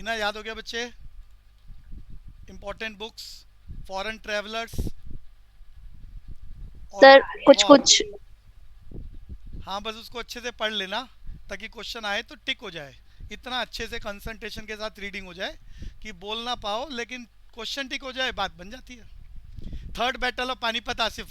हिना याद हो गया बच्चे? इंपॉर्टेंट बुक्स, फॉरेन ट्रेवलर्स और सर कुछ वॉर। कुछ। हाँ, बस उसको अच्छे से पढ़ लेना ताकि क्वेश्चन आए तो टिक हो जाए। इतना अच्छे से कंसंट्रेशन के साथ रीडिंग हो जाए कि बोल ना पाओ लेकिन क्वेश्चन टिक हो जाए, बात बन जाती है। Third battle of Panipat, Asif.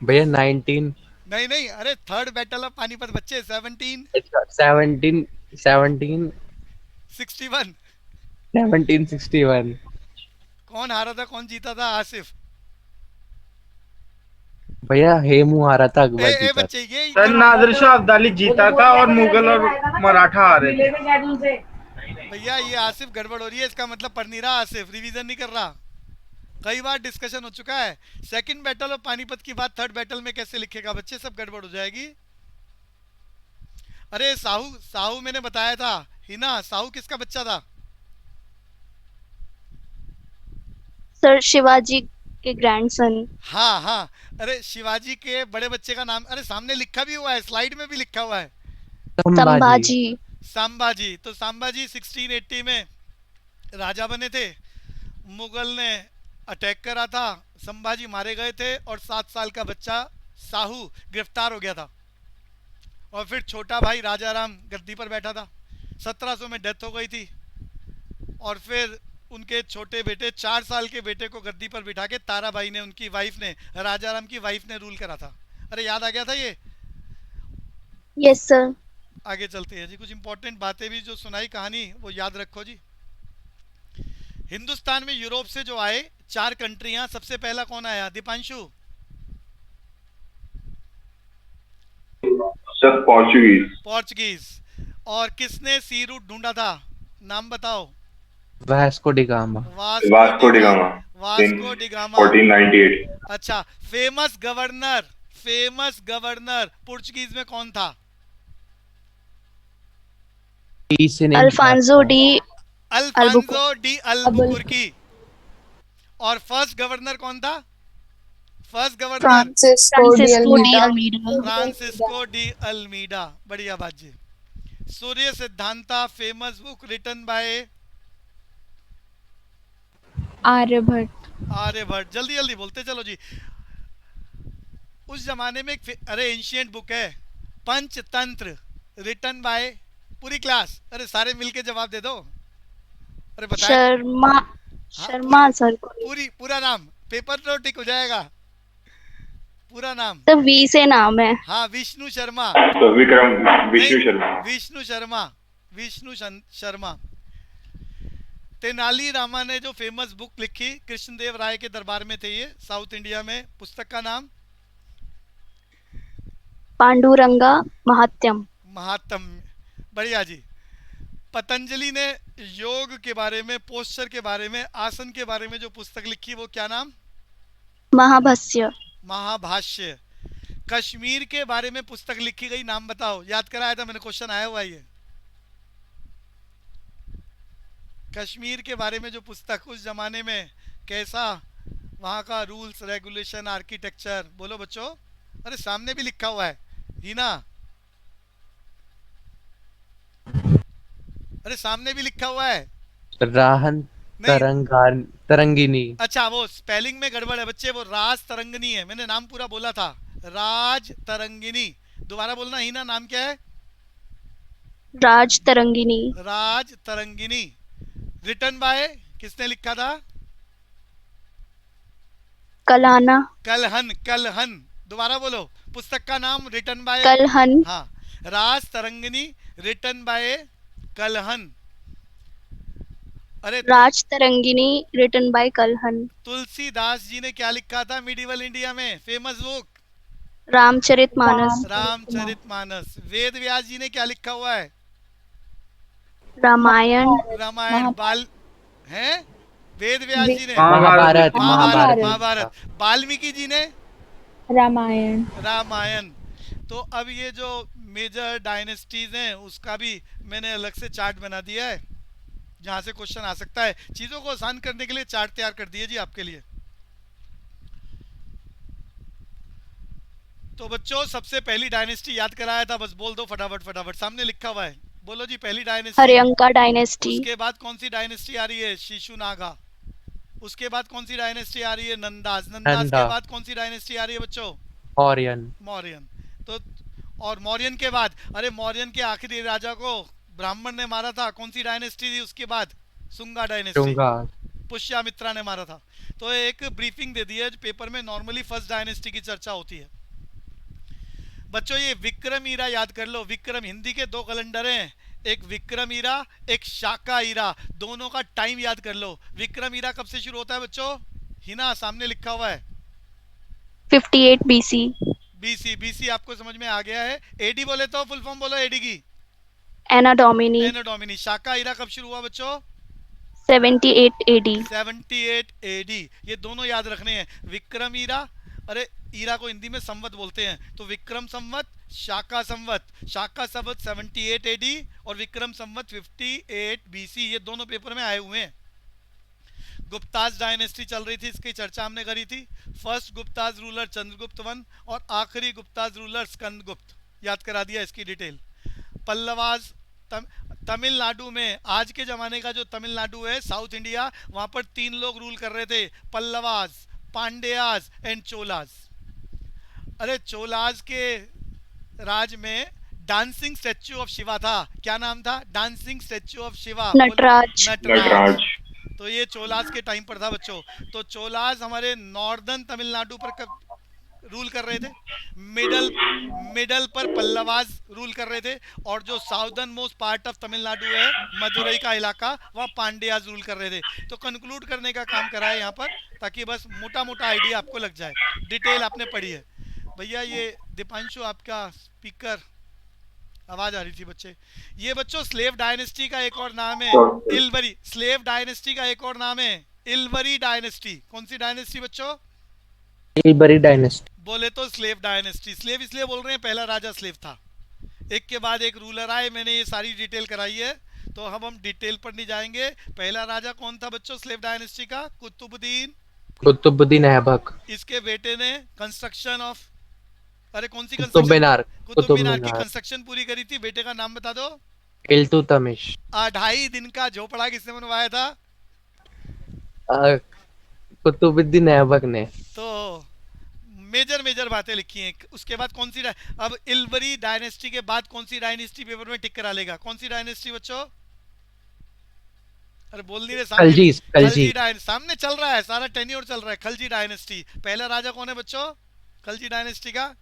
भैया 19। नहीं नहीं, अरे थर्ड बैटल ऑफ पानीपत बच्चे, 17। 17, 17, 61। 1761। कौन हारा था कौन जीता था, आसिफ? भैया हेमू हारा था, ए अकबर ए जीता था। बच्चे ये सर नादिर शाह अब्दाली जीता था और मुगल और मराठा आ रहे थे। भैया ये आसिफ गड़बड़ हो रही है, इसका मतलब पढ़ नहीं रहा आसिफ, रिवीजन नहीं कर रहा। कई बार डिस्कशन हो चुका है। सेकंड बैटल ऑफ पानीपत की बात थर्ड बैटल में कैसे लिखेगा बच्चे, सब गड़बड़ हो जाएगी। अरे साहू साहू मैंने बताया था। हिना, साहू किसका बच्चा था? सर शिवाजी के ग्रैंडसन। हाँ हाँ। अरे शिवाजी के बड़े बच्चे का नाम, अरे सामने लिखा भी हुआ है, स्लाइड में भी लिखा हुआ है। संभाजी। संभाजी। संभाजी। तो संभाजी 1680 में राजा बने थे। मुगल ने अटैक करा था, संभाजी मारे गए थे और 7 साल का बच्चा साहू गिरफ्तार हो गया था। और फिर छोटा भाई राजा राम गद्दी पर बैठा था। 1700 में डेथ हो गई थी। और फिर उनके छोटे बेटे, 4 साल के बेटे को गद्दी पर बिठा के ताराबाई ने, उनकी वाइफ ने, राजा राम की वाइफ ने रूल करा था। अरे याद आ गया था ये। Yes sir. आगे चलते हैं जी, कुछ इंपॉर्टेंट बातें भी जो सुनाई कहानी वो याद रखो जी। हिंदुस्तान में यूरोप से जो आए 4 कंट्रियां, सबसे पहला कौन आया दीपांशु? Sir Portuguese. पोर्चुगीज। और किसने सी रूट ढूंढा था, नाम बताओ? Vasco da Gama. Vasco Vasco डिगा डिगामा इन वास्को डिगामा। 1498। अच्छा, famous governor, famous governor Portuguese में कौन था? टी से नहीं अल्फांसो डी अल्बुको अल्फांसो डी अल्बुकुर्की। और फर्स्ट गवर्नर कौन था? First governor Francisco de Almeida. Francisco de Almeida. बढ़िया बात जी। Surya Siddhanta, famous book written by Aryabhatta. Aryabhatta. जल्दी जल्दी बोलते चलो जी। उस जमाने में अरे एंशियंट बुक है, पंचतंत्र, रिटन बाय, पूरी क्लास, अरे सारे मिलके जवाब दे दो। अरे बताए। शर्मा। हाँ शर्मा सर। पूरा नाम, पेपर तो टिक हो जाएगा। पूरा नाम। सर वी से नाम है। हाँ, विष्णु शर्मा। तो विक्रम नहीं, विष्णु शर्मा। विष्णु शर्मा। शर्मा। तेनाली रामा ने जो फेमस बुक लिखी, कृष्णदेव राय के दरबार में थे ये, साउथ इंडिया में, पुस्तक का नाम? पांडुरंगा महात्यम। महात्म। बढ़िया जी। पतंजलि ने योग के बारे में, पोस्चर के बारे में, आसन के बारे में जो पुस्तक लिखी वो क्या नाम? महाभस्य। महाभाष्य। कश्मीर के बारे में पुस्तक लिखी गई, नाम बताओ? याद कराया था मैंने, क्वेश्चन आया हुआ है ये। कश्मीर के बारे में जो पुस्तक, उस जमाने में कैसा वहाँ का रूल्स रेगुलेशन आर्किटेक्चर, बोलो बच्चों। अरे सामने भी लिखा हुआ है हीना, अरे सामने भी लिखा हुआ है। राहन नहीं, तरंगिनी। अच्छा वो स्पेलिंग में गड़बड़ है बच्चे, वो राज तरंगिनी है, मैंने नाम पूरा बोला था, राज तरंगिनी। दोबारा बोलना हीना, नाम क्या है? राज तरंगिनी। राज तरंगिनी। रिटन बाय, किसने लिखा था? कलाना। कलहन। कलहन। दोबारा बोलो, पुस्तक का नाम रिटन बाय। कलहन। हाँ, राज तरंगिनी, रिटन बाय कलहन। अरे Rajatarangini written by Kalhan. Tulsidas ji ने क्या लिखा था मिडिवल इंडिया में, फेमस बुक? रामचरितमानस। रामचरितमानस। वेद व्यास जी ने क्या लिखा हुआ है? रामायण। रामायण। बाल हैं, वेद व्यास जी ने महाभारत। महाभारत। महाभारत। महाभारत। वाल्मीकि जी ने रामायण। रामायण। तो अब ये जो मेजर डायनेस्टीज हैं उसका भी मैंने अलग से चार्ट बना दिया है, जहां से क्वेश्चन आ सकता है। चीजों को आसान करने के लिए चार्ट तैयार कर दिए जी आपके लिए। तो बच्चों सबसे पहली डायनेस्टी याद कराया था, बस बोल दो फटाफट फटाफट, सामने लिखा हुआ है, बोलो जी पहली डायनेस्टी। हर्यंका डायनेस्टी। उसके बाद कौन सी डायनेस्टी आ रही है? शिशुनागा। उसके बाद कौन सी डायनेस्टी आ रही है? नंदास। नंदास के नंदा। बाद कौन सी डायनेस्टी आ रही है बच्चों? मौर्यन। मौर्यन। तो और मौर्यन के बाद, अरे मौर्यन के आखिरी राजा को ब्राह्मण ने मारा था, कौन सी डायनेस्टी थी उसके बाद? शुंगा डायनेस्टी। शुंगा। पुष्यमित्रा ने मारा था। तो एक ब्रीफिंग दे दी है पेपर में, नॉर्मली फर्स्ट डायनेस्टी की चर्चा होती है बच्चों। ये विक्रम ईरा याद कर लो। विक्रम, हिंदी के दो कैलेंडर हैं, एक विक्रम ईरा एक शाका ईरा, दोनों का टाइम याद कर लो। विक्रम ईरा कब से शुरू होता है बच्चों? हिना सामने लिखा हुआ है 58 BC। बीसी। बीसी आपको समझ में आ गया है। एडी बोले तो फुल फॉर्म बोलो एडी की। एना डोमिनी। एनो डोमिनी। शाका ईरा कब शुरू हुआ बच्चों? 78 AD। 78 एडी। ये दोनों याद रखने हैं। विक्रम ईरा, अरे ईरा को हिंदी में संवत बोलते हैं, तो विक्रम संवत, शाका संवत। शाका संवत 78 एडी और विक्रम संवत 58 बीसी, ये दोनों पेपर में आए हुए हैं। गुप्ताज डायनेस्टी चल रही थी, इसकी चर्चा हमने करी थी। First Gupta's ruler Chandragupta one और आखिरी गुप्ताज रूलर स्कंदगुप्त, याद करा दिया इसकी डिटेल। पल्लवाज तमिलनाडु में, आज के जमाने का जो तमिलनाडु है साउथ इंडिया, वहां पर 3 लोग रूल कर रहे थे, पल्लवाज, पांड्याज एंड चोलाज। अरे चोलाज के राज में डांसिंग स्टैच्यू ऑफ शिवा था, क्या नाम था? Dancing statue of Shiva, Nataraj. Nataraj. तो ये चोलाज के टाइम पर था बच्चों। तो चोलाज हमारे नॉर्दर्न तमिलनाडु पर रूल कर रहे थे, मिडल पर पल्लवाज रूल कर रहे थे, और जो southern most part of Tamil Nadu है, मदुरई का इलाका, वहाँ पांड्याज रूल कर रहे थे। तो कंक्लूड करने का काम करा है यहाँ पर, ताकि बस मोटा मोटा आइडिया आपको लग जाए। डिटेल आपने पढ़ी है भैया। ये दीपांशु आपका स्पीकर आवाज आ रही थी बच्चे। ये बच्चों स्लेव डायनेस्टी का एक और नाम है इल्वरी। स्लेव डायनेस्टी का एक और नाम है इल्वरी डायनेस्टी। कौन सी डायनेस्टी बच्चों? Ilbari dynasty. बोले तो स्लेव डायनेस्टी। स्लेव इसलिए बोल रहे हैं, पहला राजा स्लेव था, एक के बाद एक रूलर आए, मैंने ये सारी डिटेल कराई है, तो हम डिटेल पर नहीं जाएंगे। पहला राजा कौन था बच्चों स्लेव डायनेस्टी का? कुतुबुद्दीन ऐबक। इसके बेटे ने कंस्ट्रक्शन ऑफ, अरे कौन सी कुतुब कंस्ट्रक्शन? मीनार। कुतुब मीनार की कंस्ट्रक्शन पूरी करी थी। बेटे का नाम बता दो। इल्तुतमिश। 2.5 दिन का झोपड़ा किसने बनवाया था? कुतुबुद्दीन ऐबक ने। तो मेजर बातें लिखी हैं। उसके बाद कौन सी अब इल्वरी डायनेस्टी के बाद कौन सी डायनेस्टी पेपर में टिक करा लेगा? कौन सी डायनेस्टी बच्चों? अरे बोल नहीं रहे। खलजी। खलजी डायनेस्टी सामने चल रहा है, सारा टेन्योर चल रहा है। खलजी डायनेस्टी। पहला राजा कौन है बच्चों खलजी डायनेस्टी का?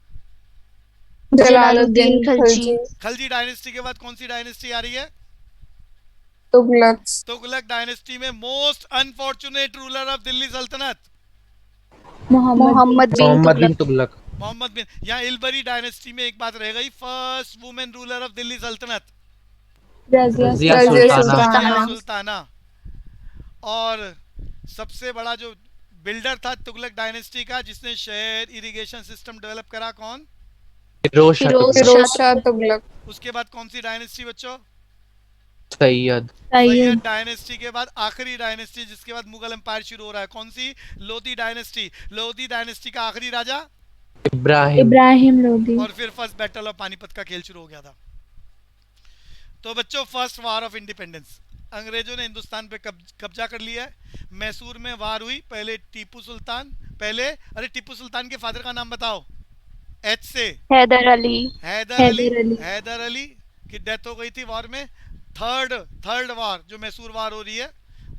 जलालुद्दीन खिलजी। खलजी डायनेस्टी के बाद कौन सी डायनेस्टी आ रही है? तुगलक। तुगलक डायनेस्टी में most unfortunate ruler of Delhi सल्तनत मोहम्मद बिन तुगलक। मोहम्मद बिन। यहाँ इल्बरी डायनेस्टी में एक बात रह गई, first women ruler of Delhi सल्तनत रजिया सुल्ताना। और सबसे बड़ा जो बिल्डर था तुगलक डायनेस्टी का, जिसने शहर इरिगेशन सिस्टम डेवलप करा, कौन? फिरोज शाह तुगलक। उसके बाद कौन सी डायनेस्टी बच्चों? सैयद। सैयद डायनेस्टी के बाद आखिरी डायनेस्टी, जिसके बाद मुगल एम्पायर शुरू हो रहा है, कौन सी? लोधी डायनेस्टी। लोधी डायनेस्टी का आखिरी राजा इब्राहिम लोधी। और फिर फर्स्ट बैटल ऑफ पानीपत का खेल शुरू हो गया था। तो बच्चों फर्स्ट वार ऑफ इंडिपेंडेंस, अंग्रेजों ने हिंदुस्तान पे कब्जा कर लिया है। मैसूर में वार हुई। पहले टीपू सुल्तान, अरे टीपू सुल्तान के फादर का नाम बताओ, एच से। हैदर अली। हैदर अली की डेथ हो गई थी वॉर में। थर्ड वार जो मैसूर वार हो रही है,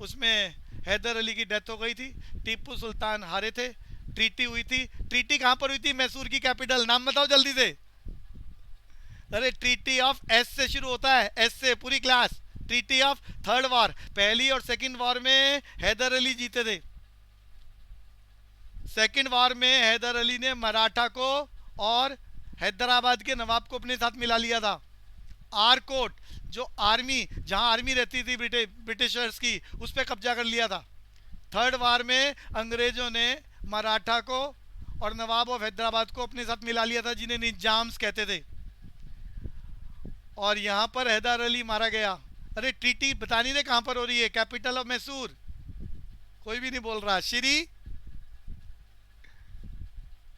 उसमें हैदर अली की डेथ हो गई थी। टीपू सुल्तान हारे थे। ट्रीटी हुई थी। ट्रीटी कहां पर हुई थी? मैसूर की कैपिटल, नाम बताओ जल्दी से। अरे ट्रीटी ऑफ एस से शुरू होता है, एस से पूरी क्लास। ट्रीटी ऑफ थर्ड वार। पहली और सेकंड वार में हैदर अली जीते थे। सेकंड वार में हैदर अली ने मराठा को और हैदराबाद के नवाब को अपने साथ मिला लिया था। आरकोट, जो आर्मी, जहां आर्मी रहती थी ब्रिटिशर्स की, उस पर कब्जा कर लिया था। थर्ड वार में अंग्रेजों ने मराठा को और नवाब ऑफ हैदराबाद को अपने साथ मिला लिया था, जिन्हें निजाम्स कहते थे। और यहाँ पर हैदर अली मारा गया। अरे ट्रीटी बता नहीं रहे कहां पर हो रही है? Capital of Mysore. कोई भी नहीं बोल रहा। श्री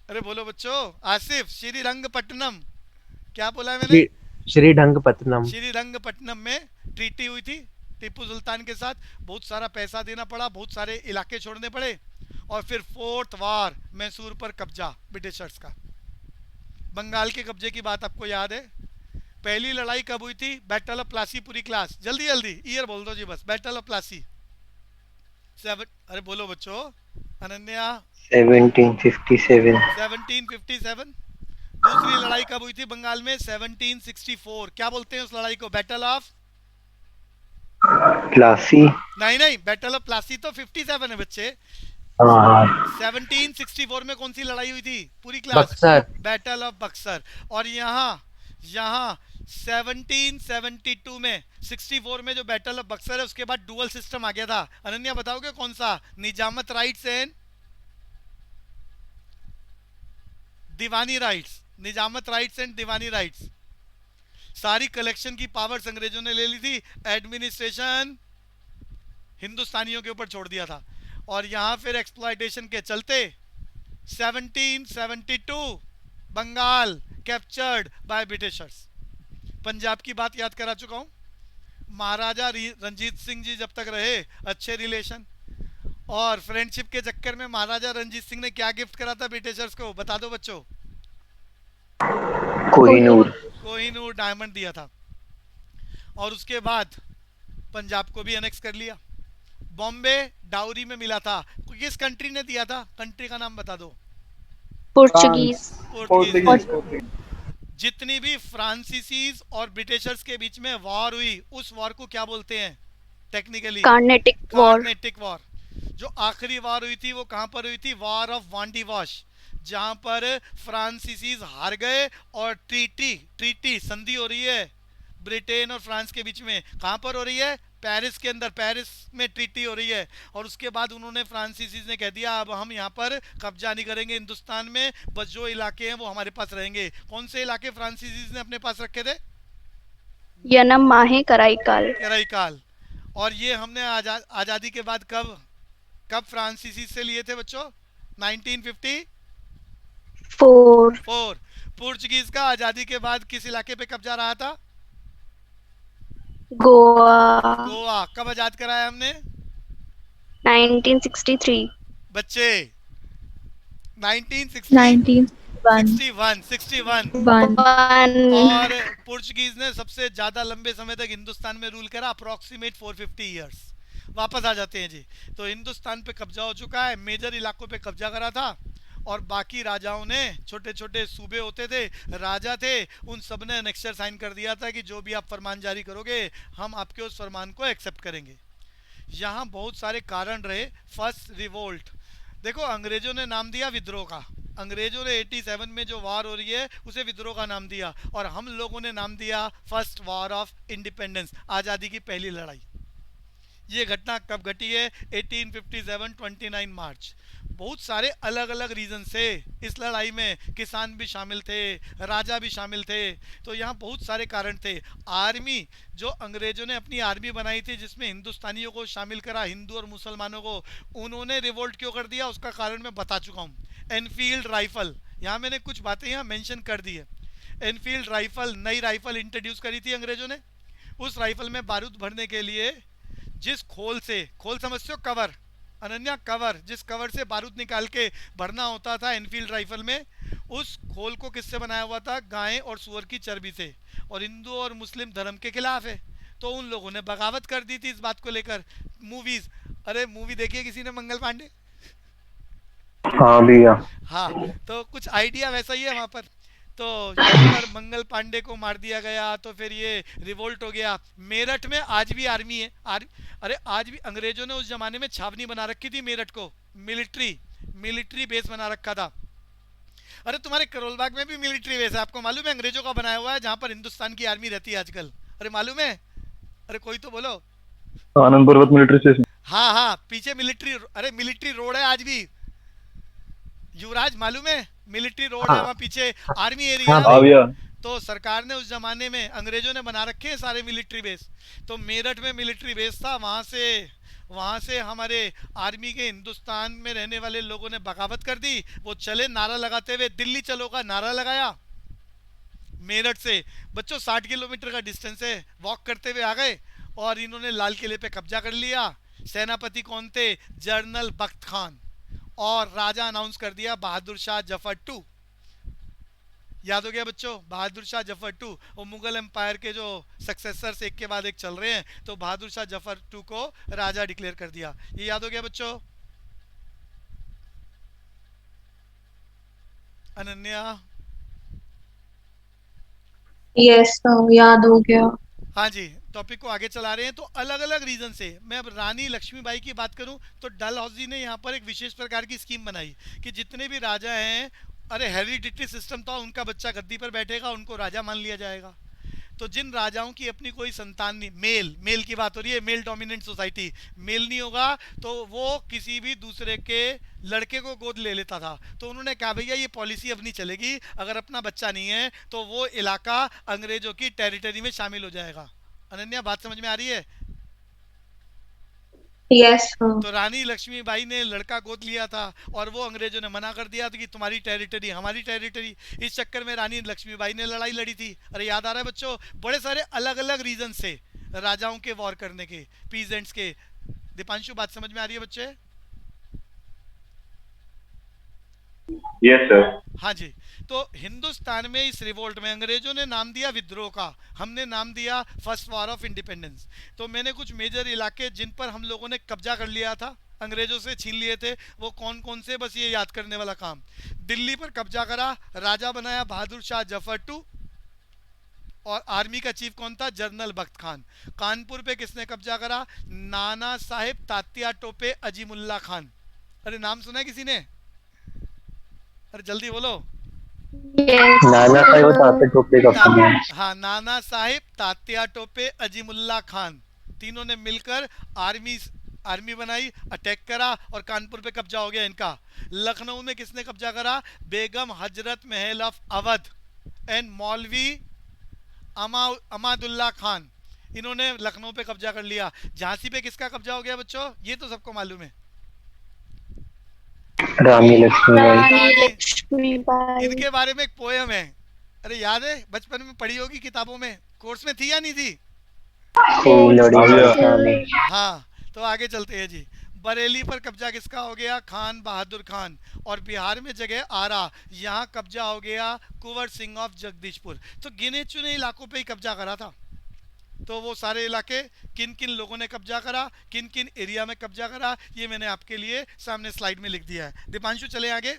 अरे बोलो बच्चों, आसिफ, श्रीरंगपट्टनम, क्या बोला है मैंने? श्रीरंगपट्टनम। श्रीरंगपट्टनम में ट्रीटी हुई थी टीपू सुल्तान के साथ। बहुत सारा पैसा देना पड़ा, बहुत सारे इलाके छोड़ने पड़े, और फिर फोर्थ वार, मैसूर पर कब्जा ब्रिटिशर्स का। बंगाल के कब्जे की बात आपको याद है? पहली लड़ाई कब हुई थी? Battle of Plassey. पूरी क्लास जल्दी जल्दी ईयर बोल दो जी बस। Battle of Plassey. अरे बोलो बच्चों। अनन्या? 1757। 1757। दूसरी लड़ाई कब हुई थी बंगाल में? 1764। क्या बोलते हैं उस लड़ाई को? Battle of Plassey. नहीं नहीं, बैटल ऑफ प्लासी तो 57 है बच्चे। हाँ 1764 में कौन सी लड़ाई हुई थी? पूरी class. Buxar. Battle of Buxar. और यहाँ 1772 में, 64 में जो बैटल ऑफ बक्सर है, उसके बाद डुअल सिस्टम आ गया था। अनन्या बताओगे कौन सा? Nizamat rights and Diwani rights. Nizamat rights and Diwani rights. सारी कलेक्शन की पावर्स अंग्रेजों ने ले ली थी, एडमिनिस्ट्रेशन हिंदुस्तानियों के ऊपर छोड़ दिया था। और यहाँ फिर एक्सप्लॉयटेशन के चलते 1772 Bengal captured by Britishers. Punjab की बात याद करा चुका हूँ। महाराजा रंजीत सिंह जी जब तक रहे, अच्छे रिलेशन और फ्रेंडशिप के चक्कर में महाराजा रंजीत सिंह ने क्या गिफ्ट करा था ब्रिटिशर्स को? बता दो बच्चों। कोहिनूर। कोहिनूर डायमंड दिया था। और उसके बाद पंजाब को भी अनेक्स कर लिया। बॉम्बे डाउरी में मिला था। किस कंट्री ने दिया था? कंट्री का नाम बता दो। पोर्चुगीज। पोर्तुगीज। जितनी भी फ्रांसीसीज और ब्रिटिशर्स के बीच में वॉर हुई, उस वॉर को क्या बोलते हैं technically? Carnatic war. Carnatic war. जो आखिरी वॉर हुई थी वो कहां पर हुई थी? वॉर ऑफ वांडीवॉश, जहां पर फ्रांसीसीज हार गए और ट्रीटी संधि हो रही है ब्रिटेन और फ्रांस के बीच में। कहां पर हो रही है? पेरिस के अंदर। पेरिस में ट्रीटी हो रही है। और उसके बाद उन्होंने, फ्रांसीसीज ने कह दिया अब हम यहाँ पर कब्जा नहीं करेंगे हिंदुस्तान में, बस जो इलाके हैं वो हमारे पास रहेंगे। कौन से इलाके फ्रांसीसीज ने अपने पास रखे थे? यनम, माहे, कराईकाल। कराईकाल। और ये हमने आज़ादी के बाद कब फ्रांसीसी से लिए थे बच्चों? 1954। पुर्तगीज का आज़ादी के बाद किस इलाके पे कब्जा रहा था? गोवा। कब आजाद कराया हमने? 1963। बच्चे 1961। और पुर्तगीज ने सबसे ज्यादा लंबे समय तक हिंदुस्तान में रूल करा, अप्रोक्सीमेट 450 इयर्स। वापस आ जाते हैं जी। तो हिंदुस्तान पे कब्जा हो चुका है, मेजर इलाकों पे कब्जा करा था। और बाकी राजाओं ने, छोटे छोटे सूबे होते थे, राजा थे, उन सब ने अनेक्सर साइन कर दिया था कि जो भी आप फरमान जारी करोगे हम आपके उस फरमान को एक्सेप्ट करेंगे। यहाँ बहुत सारे कारण रहे। फर्स्ट रिवोल्ट, देखो अंग्रेजों ने नाम दिया विद्रोह का। अंग्रेजों ने 87 में जो वार हो रही है उसे विद्रोह का नाम दिया, और हम लोगों ने नाम दिया फर्स्ट वॉर ऑफ इंडिपेंडेंस, आज़ादी की पहली लड़ाई। ये घटना कब घटी है? 1857, 29 मार्च। बहुत सारे अलग अलग रीजन से इस लड़ाई में किसान भी शामिल थे, राजा भी शामिल थे। तो यहाँ बहुत सारे कारण थे। आर्मी, जो अंग्रेजों ने अपनी आर्मी बनाई थी जिसमें हिंदुस्तानियों को शामिल करा, हिंदू और मुसलमानों को, उन्होंने रिवोल्ट क्यों कर दिया उसका कारण मैं बता चुका हूँ। एनफील्ड राइफल, यहाँ मैंने कुछ बातें यहाँ मेंशन कर दी है। एनफील्ड राइफल, नई राइफल इंट्रोड्यूस करी थी अंग्रेजों ने। उस राइफल में बारूद भरने के लिए जिस खोल से, खोल समझते हो? कवर। अनन्या, कवर, जिस कवर से बारूद निकाल के भरना होता था एनफील्ड राइफल में, उस खोल को किससे बनाया हुआ था? गाय और सुअर की चर्बी से। और हिंदू और मुस्लिम धर्म के खिलाफ है, तो उन लोगों ने बगावत कर दी थी इस बात को लेकर। मूवीज, अरे मूवी देखी है किसी ने मंगल पांडे? हाँ भैया। हाँ, तो कुछ आइडिया वैसा ही है वहाँ पर। तो यहाँ पर मंगल पांडे को मार दिया गया, तो फिर ये रिवोल्ट हो गया। मेरठ में आज भी आर्मी है। अरे आज भी अंग्रेजों ने उस जमाने में छावनी बना रखी थी मेरठ को, मिलिट्री बेस बना रखा था। अरे तुम्हारे करोलबाग में भी मिलिट्री बेस है, आपको मालूम है? अंग्रेजों का बनाया हुआ है, जहाँ पर हिंदुस्तान की आर्मी रहती है आजकल। अरे मालूम है? अरे कोई तो बोलो। आनंद पर्वत मिलिट्री स्टेशन। हाँ, पीछे मिलिट्री रोड है आज भी। युवराज मालूम है? मिलिट्री रोड है वहाँ पीछे, आर्मी एरिया। तो सरकार ने उस जमाने में, अंग्रेजों ने बना रखे हैं सारे मिलिट्री बेस, तो मेरठ में मिलिट्री बेस था, वहाँ से हमारे आर्मी के हिंदुस्तान में रहने वाले लोगों ने बगावत कर दी। वो चले नारा लगाते हुए, दिल्ली चलो का नारा लगाया। मेरठ से बच्चों 60 किलोमीटर का डिस्टेंस है, वॉक करते हुए आ गए और इन्होंने लाल किले पे कब्जा कर लिया। सेनापति कौन थे? जनरल बख्त खान। और राजा अनाउंस कर दिया बहादुर शाह जफर टू। याद हो गया बच्चों, बहादुर शाह जफर टू। और मुगल एम्पायर के जो सक्सेसर्स एक के बाद एक चल रहे हैं, तो बहादुर शाह जफर टू को राजा डिक्लेयर कर दिया। ये याद हो गया बच्चों? अनन्या? यस याद हो गया। हाँ जी, टॉपिक को आगे चला रहे हैं। तो अलग अलग रीजन से, मैं अब रानी लक्ष्मीबाई की बात करूं तो डलहौजी ने यहाँ पर एक विशेष प्रकार की स्कीम बनाई कि जितने भी राजा हैं, अरे हेरिडिटरी सिस्टम था, उनका बच्चा गद्दी पर बैठेगा, उनको राजा मान लिया जाएगा। तो जिन राजाओं की अपनी कोई संतान नहीं, मेल की बात हो रही है, मेल डोमिनेंट सोसाइटी, मेल नहीं होगा तो वो किसी भी दूसरे के लड़के को गोद ले लेता था। तो उन्होंने कहा भैया ये पॉलिसी अब नहीं चलेगी, अगर अपना बच्चा नहीं है तो वो इलाका अंग्रेजों की टेरिटरी में शामिल हो जाएगा। अनन्या, बात समझ में आ रही है? यस तो रानी लक्ष्मीबाई ने लड़का गोद लिया था और वो अंग्रेजों ने मना कर दिया था कि तुम्हारी टेरिटरी हमारी टेरिटरी। इस चक्कर में रानी लक्ष्मीबाई ने लड़ाई लड़ी थी। अरे याद आ रहा है बच्चों? बड़े सारे अलग अलग रीजन से राजाओं के वॉर करने के, पीजेंट्स के। दीपांशु, बात समझ में आ रही है बच्चे? Yes sir. हाँ जी। तो हिंदुस्तान में इस रिवोल्ट में अंग्रेजों ने नाम दिया विद्रोह का, हमने नाम दिया फर्स्ट वॉर ऑफ इंडिपेंडेंस। तो मैंने कुछ मेजर इलाके जिन पर हम लोगों ने कब्जा कर लिया था, अंग्रेजों से छीन लिए थे, वो कौन कौन से, बस ये याद करने वाला काम। दिल्ली पर कब्जा करा, राजा बनाया बहादुर शाह जफर टू, और आर्मी का चीफ कौन था? जनरल बख्त खान। कानपुर पे किसने कब्जा करा? नाना साहेब तात्या टोपे अजीमुल्ला खान। अरे नाम सुना है किसी ने? अरे जल्दी बोलो। नाना साहेब तात्या टोपे का नाम। हाँ, नाना साहिब तात्या टोपे अजीमुल्ला खान, तीनों ने मिलकर आर्मी बनाई, अटैक करा और कानपुर पे कब्जा हो गया इनका। लखनऊ में किसने कब्जा करा? बेगम हजरत महल ऑफ अवध एंड मौलवी अमादुल्ला खान, इन्होंने लखनऊ पे कब्जा कर लिया। झांसी पे किसका कब्जा हो गया बच्चों? ये तो सबको मालूम है, रानी लक्ष्मीबाई। रानी लक्ष्मीबाई। इनके बारे में एक पोयम है, अरे याद है? बचपन में पढ़ी होगी किताबों में, कोर्स में थी या नहीं थी? हाँ, तो आगे चलते हैं जी। बरेली पर कब्जा किसका हो गया? खान बहादुर खान। और बिहार में जगह आरा, यहाँ कब्जा हो गया कुंवर सिंह ऑफ जगदीशपुर। तो गिने चुने इलाकों पे ही कब्जा करा था। तो वो सारे इलाके किन किन लोगों ने कब्जा करा, किन किन एरिया में कब्जा करा, ये मैंने आपके लिए सामने स्लाइड में लिख दिया है। दीपांशु चले आगे।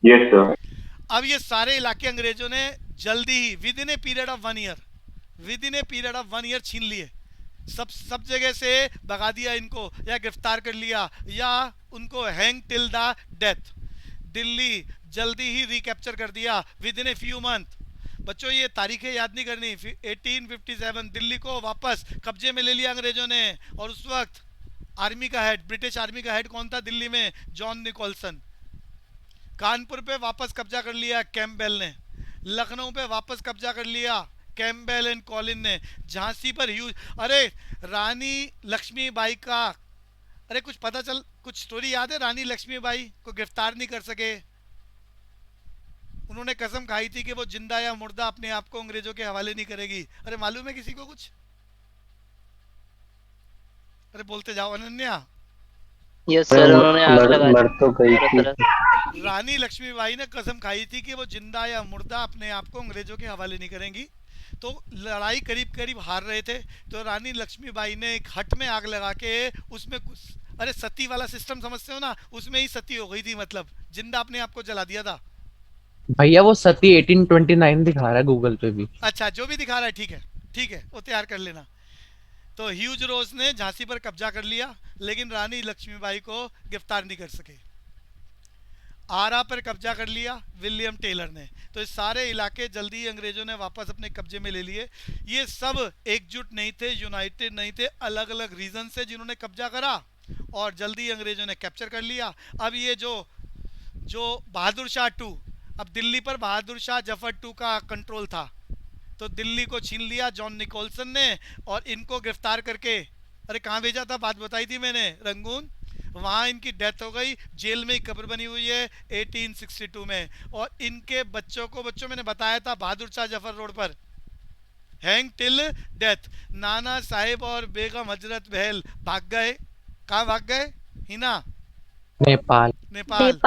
Yes sir. अब ये सारे इलाके अंग्रेजों ने जल्दी ही within a period of 1 year छीन लिए। सब जगह से भगा दिया इनको, या गिरफ्तार कर लिया, या उनको hang till the death. Delhi जल्दी ही रिकैप्चर कर दिया with in a few month. बच्चों ये तारीखें याद नहीं करनी। 1857 दिल्ली को वापस कब्जे में ले लिया अंग्रेजों ने। और उस वक्त आर्मी का हेड, ब्रिटिश आर्मी का हेड कौन था दिल्ली में? John Nicolson. कानपुर पे वापस कब्जा कर लिया कैम्पबेल ने। लखनऊ पे वापस कब्जा कर लिया कैम्पबेल एंड कॉलिन ने। झांसी पर अरे रानी लक्ष्मीबाई का, अरे कुछ पता चल, कुछ स्टोरी याद है? रानी लक्ष्मीबाई को गिरफ्तार नहीं कर सके, उन्होंने कसम खाई थी कि वो जिंदा या मुर्दा अपने आप को अंग्रेजों के हवाले नहीं करेगी। अरे मालूम है किसी को कुछ? अरे बोलते जाओ अनन्या। यस सर, उन्होंने आग लगा मर तो गई थी। रानी लक्ष्मीबाई ने कसम खाई थी कि वो जिंदा या मुर्दा अपने आप को अंग्रेजों के हवाले नहीं करेंगी। तो लड़ाई करीब करीब हार रहे थे, तो रानी लक्ष्मीबाई ने एक हट में आग लगा के उसमें कुछ, अरे सती वाला सिस्टम समझते हो ना, उसमें ही सती हो गई थी, मतलब जिंदा अपने आप को जला दिया था। भैया वो सती 1829 दिखा रहा है गूगल पे भी। अच्छा, जो भी दिखा रहा है ठीक है, वो तैयार कर लेना। तो ह्यूज रोज ने झांसी पर कब्जा कर लिया, लेकिन रानी लक्ष्मीबाई को गिरफ्तार नहीं कर सके। आरा पर कब्जा कर लिया विलियम टेलर ने। तो इस सारे इलाके जल्दी अंग्रेजों ने वापस अपने कब्जे में ले लिए। ये सब एकजुट नहीं थे, यूनाइटेड नहीं थे, अलग अलग रीजन से जिन्होंने कब्जा करा और जल्दी अंग्रेजों ने कैप्चर कर लिया। अब ये जो बहादुर शाह टू, अब दिल्ली पर बहादुर शाह जफर टू का कंट्रोल था, तो दिल्ली को छीन लिया जॉन निकोलसन ने और इनको गिरफ्तार करके, अरे कहाँ भेजा था, बात बताई थी मैंने, रंगून। वहाँ इनकी डेथ हो गई, जेल में ही कब्र बनी हुई है 1862 में। और इनके बच्चों मैंने बताया था बहादुर शाह जफर रोड पर hang till death. Nana Saheb और बेगम हजरत महल भाग गए, कहाँ भाग गए, हिना, नेपाल। नेपाल।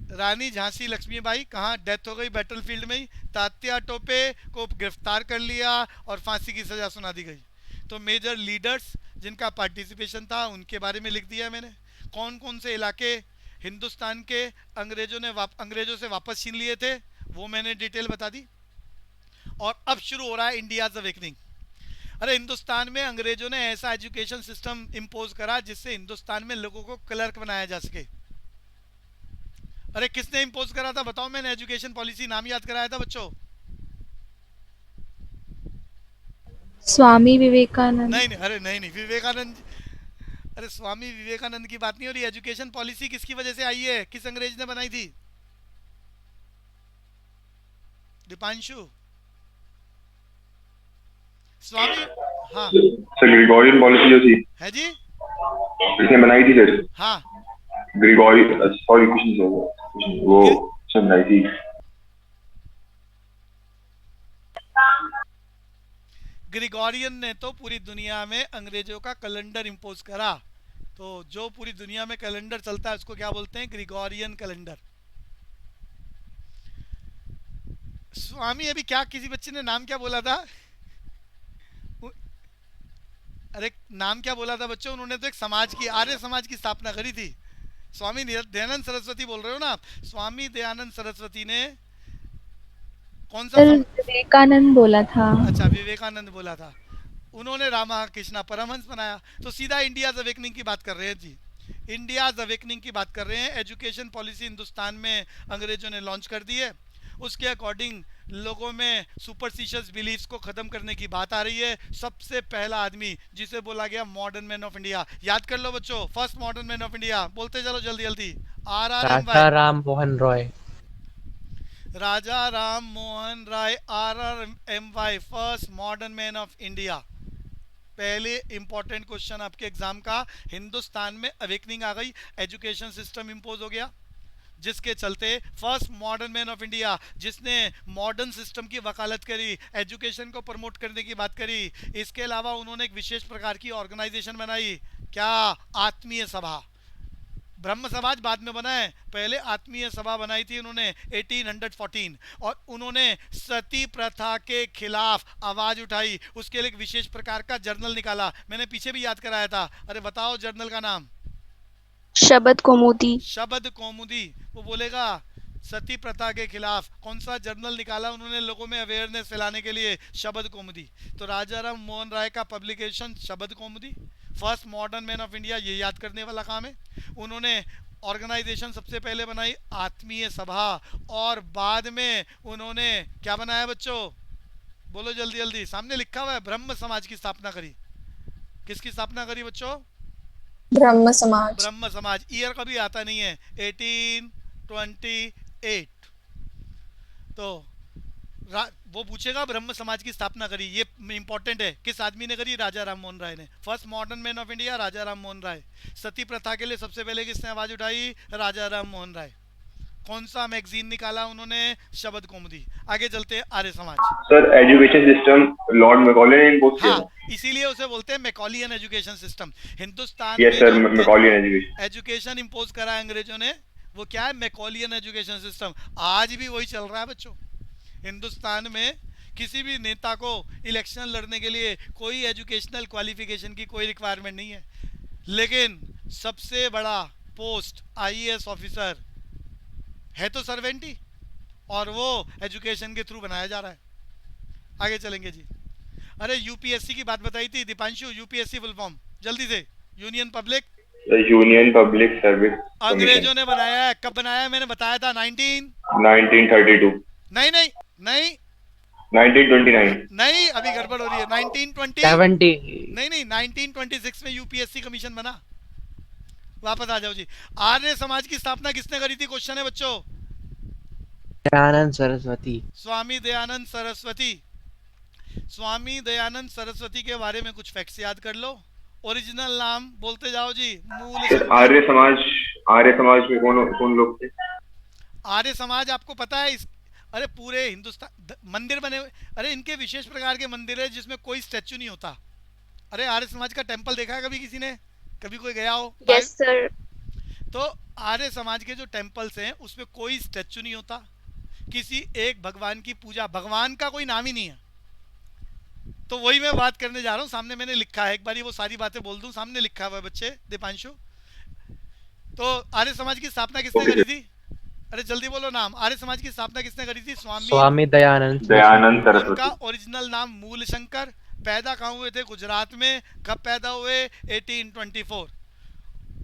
रानी झांसी लक्ष्मीबाई कहाँ डेथ हो गई, बैटलफील्ड में ही। तात्या टोपे को गिरफ्तार कर लिया और फांसी की सजा सुना दी गई। तो मेजर लीडर्स जिनका पार्टिसिपेशन था उनके बारे में लिख दिया मैंने। कौन कौन से इलाके हिंदुस्तान के अंग्रेजों से वापस छीन लिए थे वो मैंने डिटेल बता दी। और अब शुरू हो रहा है इंडियाज अवेकनिंग। अरे हिंदुस्तान में अंग्रेजों ने ऐसा एजुकेशन सिस्टम इंपोज करा जिससे हिंदुस्तान में लोगों को क्लर्क बनाया जा सके। अरे किसने इंपोज करा था बताओ, मैंने एजुकेशन पॉलिसी नाम याद कराया था बच्चों। स्वामी विवेकानंद। नहीं, अरे नहीं विवेकानंद, अरे स्वामी विवेकानंद की बात नहीं हो रही। एजुकेशन पॉलिसी किसकी वजह से आई है, किस अंग्रेज ने बनाई थी, दीपांशु? स्वामी, हाँ सर ग्रिगोरियन पॉलिसी जो थी है जी, इसने बनाई थी सर। हाँ ग्रिगोरी, सॉरी कुछ नहीं सर, वो सर बनाई थी। ग्रिगोरियन ने तो पूरी दुनिया में अंग्रेजों का कैलेंडर इंपोज करा। तो जो पूरी दुनिया में कैलेंडर चलता है उसको क्या बोलते हैं, ग्रिगोरियन कैलेंडर। स्वामी, अभी क्या किसी बच्चे ने नाम क्या बोला था, अरे नाम क्या बोला था बच्चों? उन्होंने तो एक समाज की, आर्य समाज की स्थापना करी थी। स्वामी दयानंद सरस्वती बोल रहे हो ना आप? स्वामी दयानंद सरस्वती ने कौन सा विवेकानंद बोला था। अच्छा, विवेकानंद बोला था। उन्होंने रामकृष्ण परमहंस बनाया। तो सीधा इंडियाज अवेकनिंग की बात कर रहे हैं जी, इंडियाज अवेकनिंग की बात कर रहे हैं। एजुकेशन पॉलिसी हिंदुस्तान में अंग्रेजों ने लॉन्च कर दी है। उसके अकॉर्डिंग लोगों में सुपरस्टिशियस बिलीफ्स को खत्म करने की बात आ रही है। सबसे पहला आदमी जिसे बोला गया मॉडर्न मैन ऑफ इंडिया, याद कर लो बच्चों, first modern man of India, बोलते चलो जल्दी जल्दी। राजा राम मोहन रॉय। राजा राम मोहन राय, RRMY, first modern man of India. पहले इंपॉर्टेंट क्वेश्चन आपके एग्जाम का, हिंदुस्तान में अवेकनिंग आ गई, एजुकेशन सिस्टम इंपोज हो गया, जिसके चलते first modern man of India, जिसने मॉडर्न सिस्टम की वकालत करी, एजुकेशन को प्रमोट करने की बात करी। इसके अलावा उन्होंने एक विशेष प्रकार की ऑर्गेनाइजेशन बनाई, क्या, आत्मीय सभा। ब्रह्म समाज बाद में बना है, पहले आत्मीय सभा बनाई थी उन्होंने 1814। और उन्होंने सती प्रथा के खिलाफ आवाज उठाई, उसके लिए एक विशेष प्रकार का जर्नल निकाला। मैंने पीछे भी याद कराया था, अरे बताओ जर्नल का नाम। शबद कौमुदी। शबद कौमुदी। वो बोलेगा सती प्रथा के खिलाफ कौन सा जर्नल निकाला उन्होंने लोगों में अवेयरनेस फैलाने के लिए, शबद कौमुदी। तो राजा राम मोहन राय का publication Shabad Kaumudi, first modern man of India, ये याद करने वाला काम है। उन्होंने ऑर्गेनाइजेशन सबसे पहले बनाई आत्मीय सभा, और बाद में उन्होंने क्या बनाया बच्चों, बोलो जल्दी जल्दी, सामने लिखा हुआ है, ब्रह्म समाज की स्थापना करी। किसकी स्थापना करी बच्चों? ब्रह्म समाज। ब्रह्म समाज। ईयर कभी आता नहीं है, 1828। तो वो पूछेगा ब्रह्म समाज की स्थापना करी, ये इंपॉर्टेंट है। किस आदमी ने करी? राजा राम मोहन राय ने। First modern man of India Raja Ram Mohan Roy. सती प्रथा के लिए सबसे पहले किसने आवाज उठाई? राजा राम मोहन राय। कौन सा मैगजीन निकाला उन्होंने? शबद कौमुदी। आगे चलते हैं, Arya Samaj. Sir education system Lord Macaulay ने इंपोज किया। हाँ, इसीलिए उसे बोलते हैं Macaulayan education system. Hindustan yes sir, Macaulayan education impose करा है अंग्रेजों ने, वो क्या है? Macaulayan education system. आज भी वही चल रहा है बच्चों। हिंदुस्तान में किसी भी नेता को इलेक्शन लड़ने के लिए कोई एजुकेशनल क्वालिफिकेशन की कोई रिक्वायरमेंट नहीं है, लेकिन सबसे बड़ा पोस्ट IAS ऑफिसर है तो सर्वेंट ही, और वो एजुकेशन के थ्रू बनाया जा रहा है। आगे चलेंगे जी। अरे यूपीएससी की बात बताई थी दीपांशु, यूपीएससी फुल फॉर्म जल्दी से। यूनियन पब्लिक सर्विस अंग्रेजों ने बनाया है। कब बनाया है? मैंने बताया था 1932। नहीं नहीं नहीं 1929। नहीं, अभी गड़बड़ हो रही है। 1920 नहीं 1926 में यूपीएससी कमीशन बना। वापस आ जाओ जी। आर्य समाज की स्थापना किसने करी थी? क्वेश्चन है बच्चों, दयानंद सरस्वती। स्वामी दयानंद सरस्वती। स्वामी दयानंद सरस्वती के बारे में कुछ फैक्ट्स याद कर लो। ओरिजिनल नाम बोलते जाओ जी। मूल शंकर। आर्य समाज में कौन कौन लोग थे? आर्य समाज आपको पता है अरे पूरे हिंदुस्तान मंदिर बने हुए। अरे इनके विशेष प्रकार के मंदिर है जिसमें कोई स्टैचू नहीं होता। अरे आर्य समाज का टेंपल देखा है कभी किसी ने? कभी कोई गया हो? Yes sir. तो आर्य समाज के जो टेंपल्स हैं उसमें कोई स्टैचू नहीं होता। किसी एक भगवान की पूजा, भगवान का कोई नाम ही नहीं है। तो वही मैं बात करने जा रहा हूँ। सामने मैंने लिखा है, एक बार वो सारी बातें बोल दूं। सामने लिखा हुआ है बच्चे, दीपांशु। तो आर्य समाज की स्थापना किसने करी थी? अरे जल्दी बोलो नाम। आर्य समाज की स्थापना किसने करी थी? स्वामी दयानंद सरस्वती। उनका ओरिजिनल नाम मूल शंकर। पैदा कहाँ हुए थे? गुजरात में। कब पैदा हुए? 1824।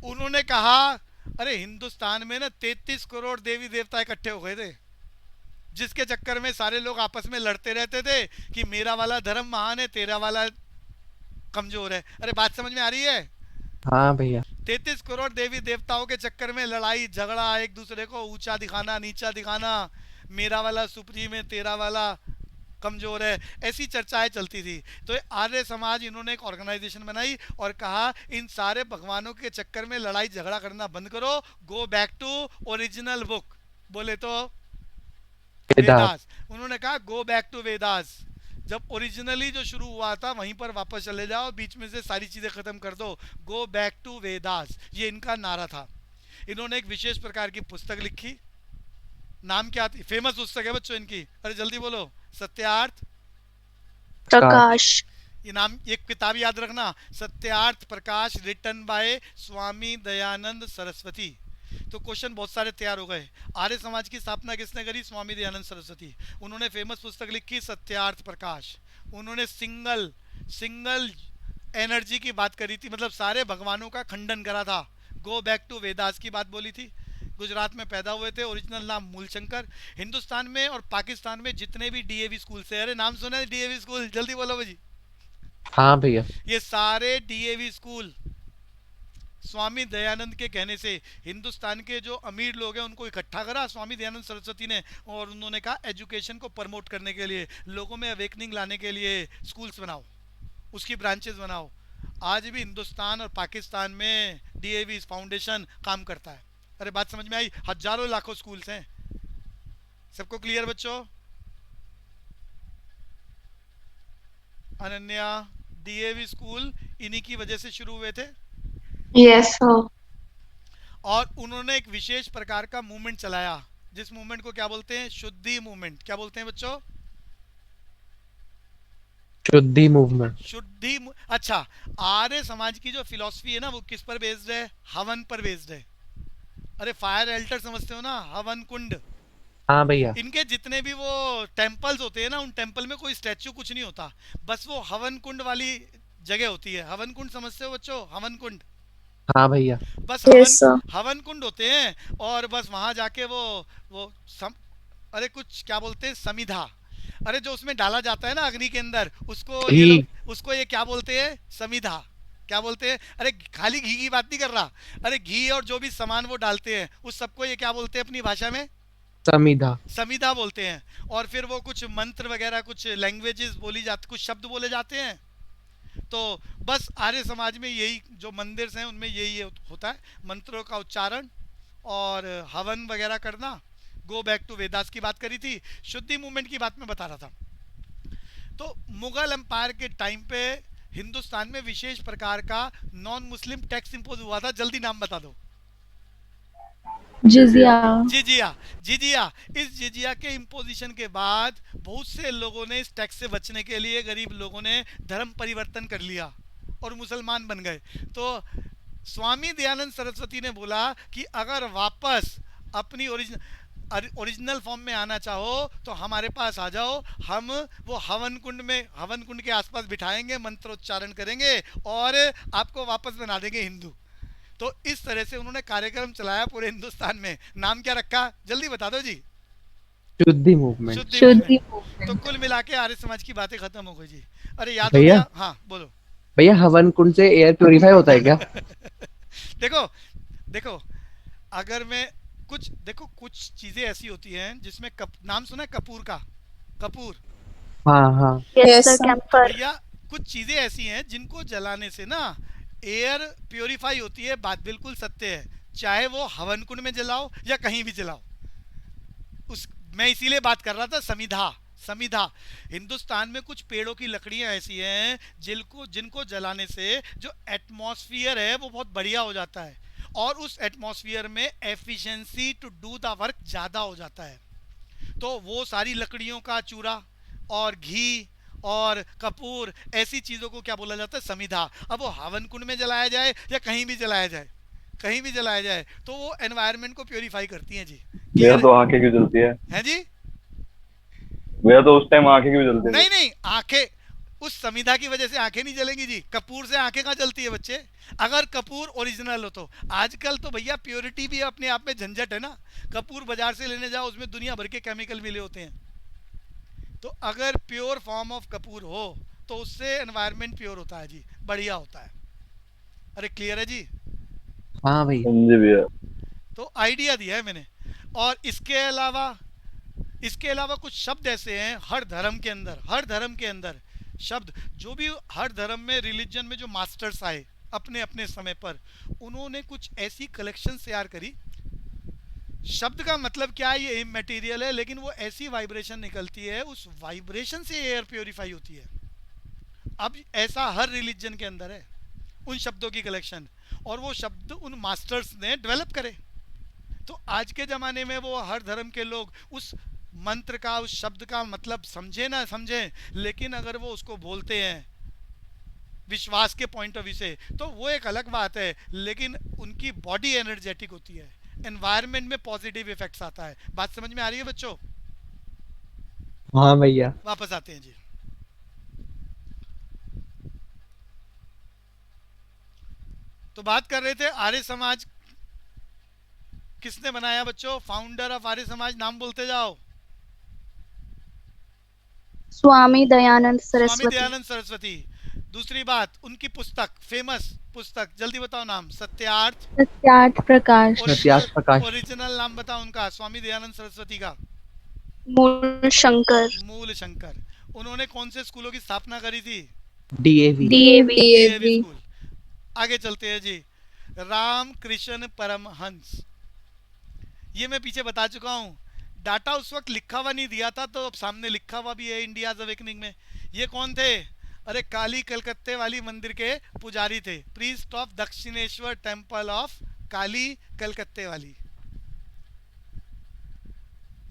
उन्होंने कहा अरे हिंदुस्तान में ना 33 करोड़ देवी देवता इकट्ठे हो गए थे, जिसके चक्कर में सारे लोग आपस में लड़ते रहते थे कि मेरा वाला धर्म महान है, तेरा वाला कमजोर है। अरे बात समझ में आ रही है? हाँ भैया। 33 करोड़ देवी देवताओं के चक्कर में लड़ाई झगड़ा, एक दूसरे को ऊंचा दिखाना, नीचा दिखाना, मेरा वाला सुप्रीम है, तेरा वाला कमजोर है, ऐसी चर्चाएं चलती थी। तो आर्य समाज, इन्होंने एक ऑर्गेनाइजेशन बनाई और कहा इन सारे भगवानों के चक्कर में लड़ाई झगड़ा करना बंद करो, go back to original book. बोले तो वेदास। उन्होंने कहा गो बैक टू वेदास। जब ओरिजिनली जो शुरू हुआ था वहीं पर वापस चले जाओ, बीच में से सारी चीजें खत्म कर दो, गो बैक टू वेदास, ये इनका नारा था। इन्होंने एक विशेष प्रकार की पुस्तक लिखी। नाम क्या थी? फेमस पुस्तक है बच्चों इनकी, अरे जल्दी बोलो। सत्यार्थ प्रकाश। ये नाम, एक किताब याद रखना, सत्यार्थ प्रकाश, रिटन बाय स्वामी दयानंद सरस्वती। तो क्वेश्चन बहुत सारे तैयार हो गए। आर्य समाज की स्थापना किसने करी? स्वामी दयानंद सरस्वती। उन्होंने फेमस पुस्तक लिखी सत्यार्थ प्रकाश। उन्होंने सिंगल एनर्जी की बात करी थी, मतलब सारे भगवानों का खंडन करा था। गो बैक टू वेदास की बात बोली थी। गुजरात में पैदा हुए थे। ओरिजिनल नाम मूलशंकर। हिंदुस्तान में और पाकिस्तान में जितने भी डीएवी स्कूल से, अरे नाम सुना है डीएवी स्कूल? जल्दी बोलो भाजी। हाँ भैया। ये सारे डीएवी स्कूल स्वामी दयानंद के कहने से हिंदुस्तान के जो अमीर लोग हैं उनको इकट्ठा करा स्वामी दयानंद सरस्वती ने, और उन्होंने कहा एजुकेशन को प्रमोट करने के लिए, लोगों में अवेकनिंग लाने के लिए स्कूल्स बनाओ, उसकी ब्रांचेस बनाओ। आज भी हिंदुस्तान और पाकिस्तान में डीएवी फाउंडेशन काम करता है। अरे बात समझ में आई? हजारों लाखों स्कूल्स हैं। सबको क्लियर बच्चों? अनन्या, डीएवी स्कूल इन्हीं की वजह से शुरू हुए थे। Yes sir. और उन्होंने एक विशेष प्रकार का मूवमेंट चलाया, जिस मूवमेंट को क्या बोलते हैं? शुद्धि मूवमेंट। क्या बोलते हैं बच्चों? शुद्धि मूवमेंट। अच्छा, आर्य समाज की जो फिलॉसफी है ना वो किस पर बेस्ड है? हवन पर बेस्ड है। अरे फायर एल्टर समझते हो ना, हवन कुंड। हाँ भैया। इनके जितने भी वो टेम्पल्स होते हैं ना, उन टेम्पल में कोई स्टैचू कुछ नहीं होता, बस वो हवन कुंड वाली जगह होती है। हवन कुंड समझते हो बच्चों? हवन कुंड। हाँ भैया। बस Yes, sir. हवन कुंड होते हैं और बस वहां जाके अरे कुछ क्या बोलते हैं? समिधा। अरे जो उसमें डाला जाता है ना अग्नि के अंदर, उसको ये क्या बोलते हैं? समिधा। क्या बोलते हैं? अरे खाली घी की बात नहीं कर रहा, अरे घी और जो भी सामान वो डालते हैं उस सबको ये क्या बोलते हैं अपनी भाषा में? समिधा बोलते हैं। और फिर वो कुछ मंत्र वगैरह, कुछ लैंग्वेजेस बोली जाती, कुछ शब्द बोले जाते हैं। तो बस आर्य समाज में यही जो मंदिर हैं उनमें यही होता है, मंत्रों का उच्चारण और हवन वगैरह करना। गो बैक टू वेदास की बात करी थी, शुद्धि मूवमेंट की बात मैं बता रहा था। तो मुगल एम्पायर के टाइम पे हिंदुस्तान में विशेष प्रकार का नॉन मुस्लिम टैक्स इंपोज हुआ था। जल्दी नाम बता दो। जिजिया। इस जिजिया के इम्पोजिशन के बाद बहुत से लोगों ने इस टैक्स से बचने के लिए, गरीब लोगों ने धर्म परिवर्तन कर लिया और मुसलमान बन गए। तो स्वामी दयानंद सरस्वती ने बोला कि अगर वापस अपनी ओरिजिनल फॉर्म में आना चाहो तो हमारे पास आ जाओ, हम वो हवन कुंड के आसपास बिठाएंगे, मंत्रोच्चारण करेंगे और आपको वापस बना देंगे हिंदू। तो इस तरह से उन्होंने कार्यक्रम चलाया पूरे हिंदुस्तान में। नाम क्या रखा? जल्दी बता दो जी। शुद्धि मूवमेंट। तो कुल मिला के आर्य समाज की बातें खत्म हो गई जी। अरे याद हो भैया? गया? हाँ बोलो भैया, हवन कुंड से एयर प्योरीफाई होता है क्या? देखो अगर मैं कुछ देखो, कुछ चीजें ऐसी होती हैं जिसमें नाम सुना है कपूर का? कपूर। हाँ हाँ Yes, sir. sir. Camphor. भैया कुछ चीजें ऐसी हैं जिनको जलाने से ना एयर प्योरीफाई होती है, बात बिल्कुल सत्य है। चाहे वो हवन कुंड में जलाओ या कहीं भी जलाओ, उस मैं इसीलिए बात कर रहा था समिधा। समिधा, हिंदुस्तान में कुछ पेड़ों की लकड़ियां ऐसी हैं जिनको जिनको जलाने से जो एटमॉस्फेयर है वो बहुत बढ़िया हो जाता है, और उस एटमॉस्फेयर में efficiency to do the work ज़्यादा हो जाता है। तो वो सारी लकड़ियों का चूरा और घी और कपूर, ऐसी चीज़ों को क्या बोला जाता है? समिधा। अब वो हवन कुंड में जलाया जाए या कहीं भी जलाया जाए, कहीं भी जलाया जाए, तो वो एनवायरनमेंट को प्योरीफाई करती हैं जी। मेरा तो आंखें क्यों जलती है? है जी? मेरा तो उस टाइम आंखें क्यों जलती है? नहीं नहीं, आंखें उस समिधा की वजह से आंखें नहीं जलेंगी जी, कपूर से आंखें कहाँ जलती है बच्चे? अगर कपूर ओरिजिनल हो तो। आजकल तो भैया प्योरिटी भी अपने आप में झंझट है ना, कपूर बाजार से लेने जाओ उसमें दुनिया भर के केमिकल मिले होते हैं। तो अगर प्योर फॉर्म ऑफ कपूर हो तो उससे एनवायरनमेंट प्योर होता है जी, बढ़िया होता है। अरे क्लियर है जी? हाँ भैया। समझे भैया। तो आइडिया दिया है मैंने। और इसके अलावा कुछ शब्द ऐसे हैं हर धर्म के अंदर, हर धर्म के अंदर शब्द, जो भी हर धर्म में रिलीजन में जो मास्टर्स आए अपने अपने समय पर, उन्होंने कुछ ऐसी कलेक्शन तैयार करी। शब्द का मतलब क्या है? ये इमैटेरियल है, लेकिन वो ऐसी वाइब्रेशन निकलती है, उस वाइब्रेशन से एयर प्योरीफाई होती है। अब ऐसा हर रिलीजन के अंदर है उन शब्दों की कलेक्शन, और वो शब्द उन मास्टर्स ने डेवलप करे। तो आज के ज़माने में वो हर धर्म के लोग उस मंत्र का, उस शब्द का मतलब समझे ना समझे, लेकिन अगर वो उसको बोलते हैं विश्वास के पॉइंट ऑफ व्यू से तो वो एक अलग बात है, लेकिन उनकी बॉडी एनर्जेटिक होती है, एनवायरनमेंट में पॉजिटिव इफेक्ट्स आता है। बात समझ में आ रही है बच्चों? हाँ भैया। वापस आते हैं जी। तो बात कर रहे थे आर्य समाज किसने बनाया बच्चों? फाउंडर ऑफ आर्य समाज नाम बोलते जाओ। Swami Dayanand स्वामी Saraswati. दयानंद सरस्वती। दूसरी बात, उनकी पुस्तक, फेमस पुस्तक, जल्दी बताओ नाम। सत्यार्थ सत्यार्थ प्रकाश. सत्यार्थ प्रकाश। ओरिजिनल नाम बताओ उनका, स्वामी दयानंद सरस्वती का। मूल शंकर. मूल शंकर। उन्होंने कौन से स्कूलों की स्थापना करी थी? DAV। DAV. DAV school. आगे चलते हैं जी। राम कृष्ण परमहंस, ये मैं पीछे बता चुका हूँ। डाटा उस वक्त लिखा हुआ नहीं दिया था, तो अब सामने लिखा हुआ भी है इंडियाज अवेकनिंग में। ये कौन थे? अरे काली कलकत्ते वाली मंदिर के पुजारी थे, priest of Dakshineswar temple of Kali कलकत्ते वाली।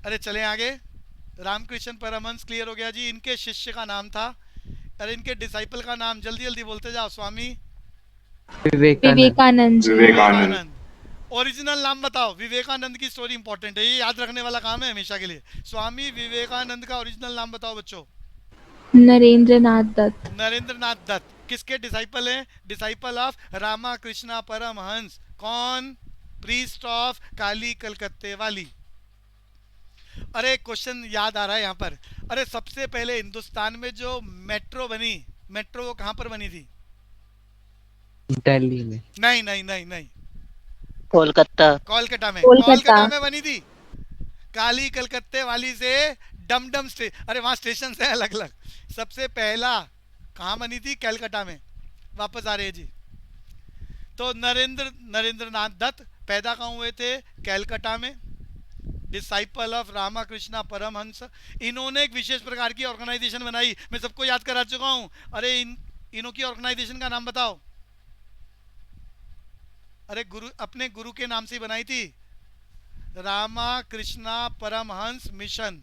अरे चलें आगे। रामकृष्ण परमहंस क्लियर हो गया जी। इनके शिष्य का नाम था, अरे इनके डिसाइपल का नाम जल्दी जल्दी बोलते जाओ। स्वामी विवेकानंद। विवेकानंद। ओरिजिनल नाम बताओ। विवेकानंद की स्टोरी इंपॉर्टेंट है, ये याद रखने वाला काम है हमेशा के लिए। स्वामी विवेकानंद का ओरिजिनल नाम बताओ बच्चों। नरेंद्र नाथ दत्त. नरेंद्र नाथ दत्त। किसके डिसाइपल हैं? Disciple of Rama Krishna Paramhansa. कौन? प्रीस्ट ऑफ काली कलकत्ते वाली। अरे क्वेश्चन याद आ रहा है यहाँ पर। अरे सबसे पहले हिंदुस्तान में जो मेट्रो बनी, मेट्रो वो कहाँ पर बनी थी? दिल्ली में। नहीं नहीं नहीं नहीं, कोलकाता। कोलकाता में। कोलकाता। कोलकाता में बनी थी। काली कलकत्ते वाली से डमडम अरे वहाँ स्टेशन है अलग अलग। सबसे पहला कहाँ बनी थी? कलकत्ता में। वापस आ रहे हैं जी। तो नरेंद्र नाथ दत्त पैदा कहाँ हुए थे? कलकत्ता में। Disciple of Rama Krishna Paramahansa. इन्होंने एक विशेष प्रकार की ऑर्गेनाइजेशन बनाई, मैं सबको याद करा चुका हूँ। अरे इन्हों की ऑर्गेनाइजेशन का नाम बताओ। अरे अपने गुरु के नाम से बनाई थी, रामा कृष्णा परमहंस मिशन।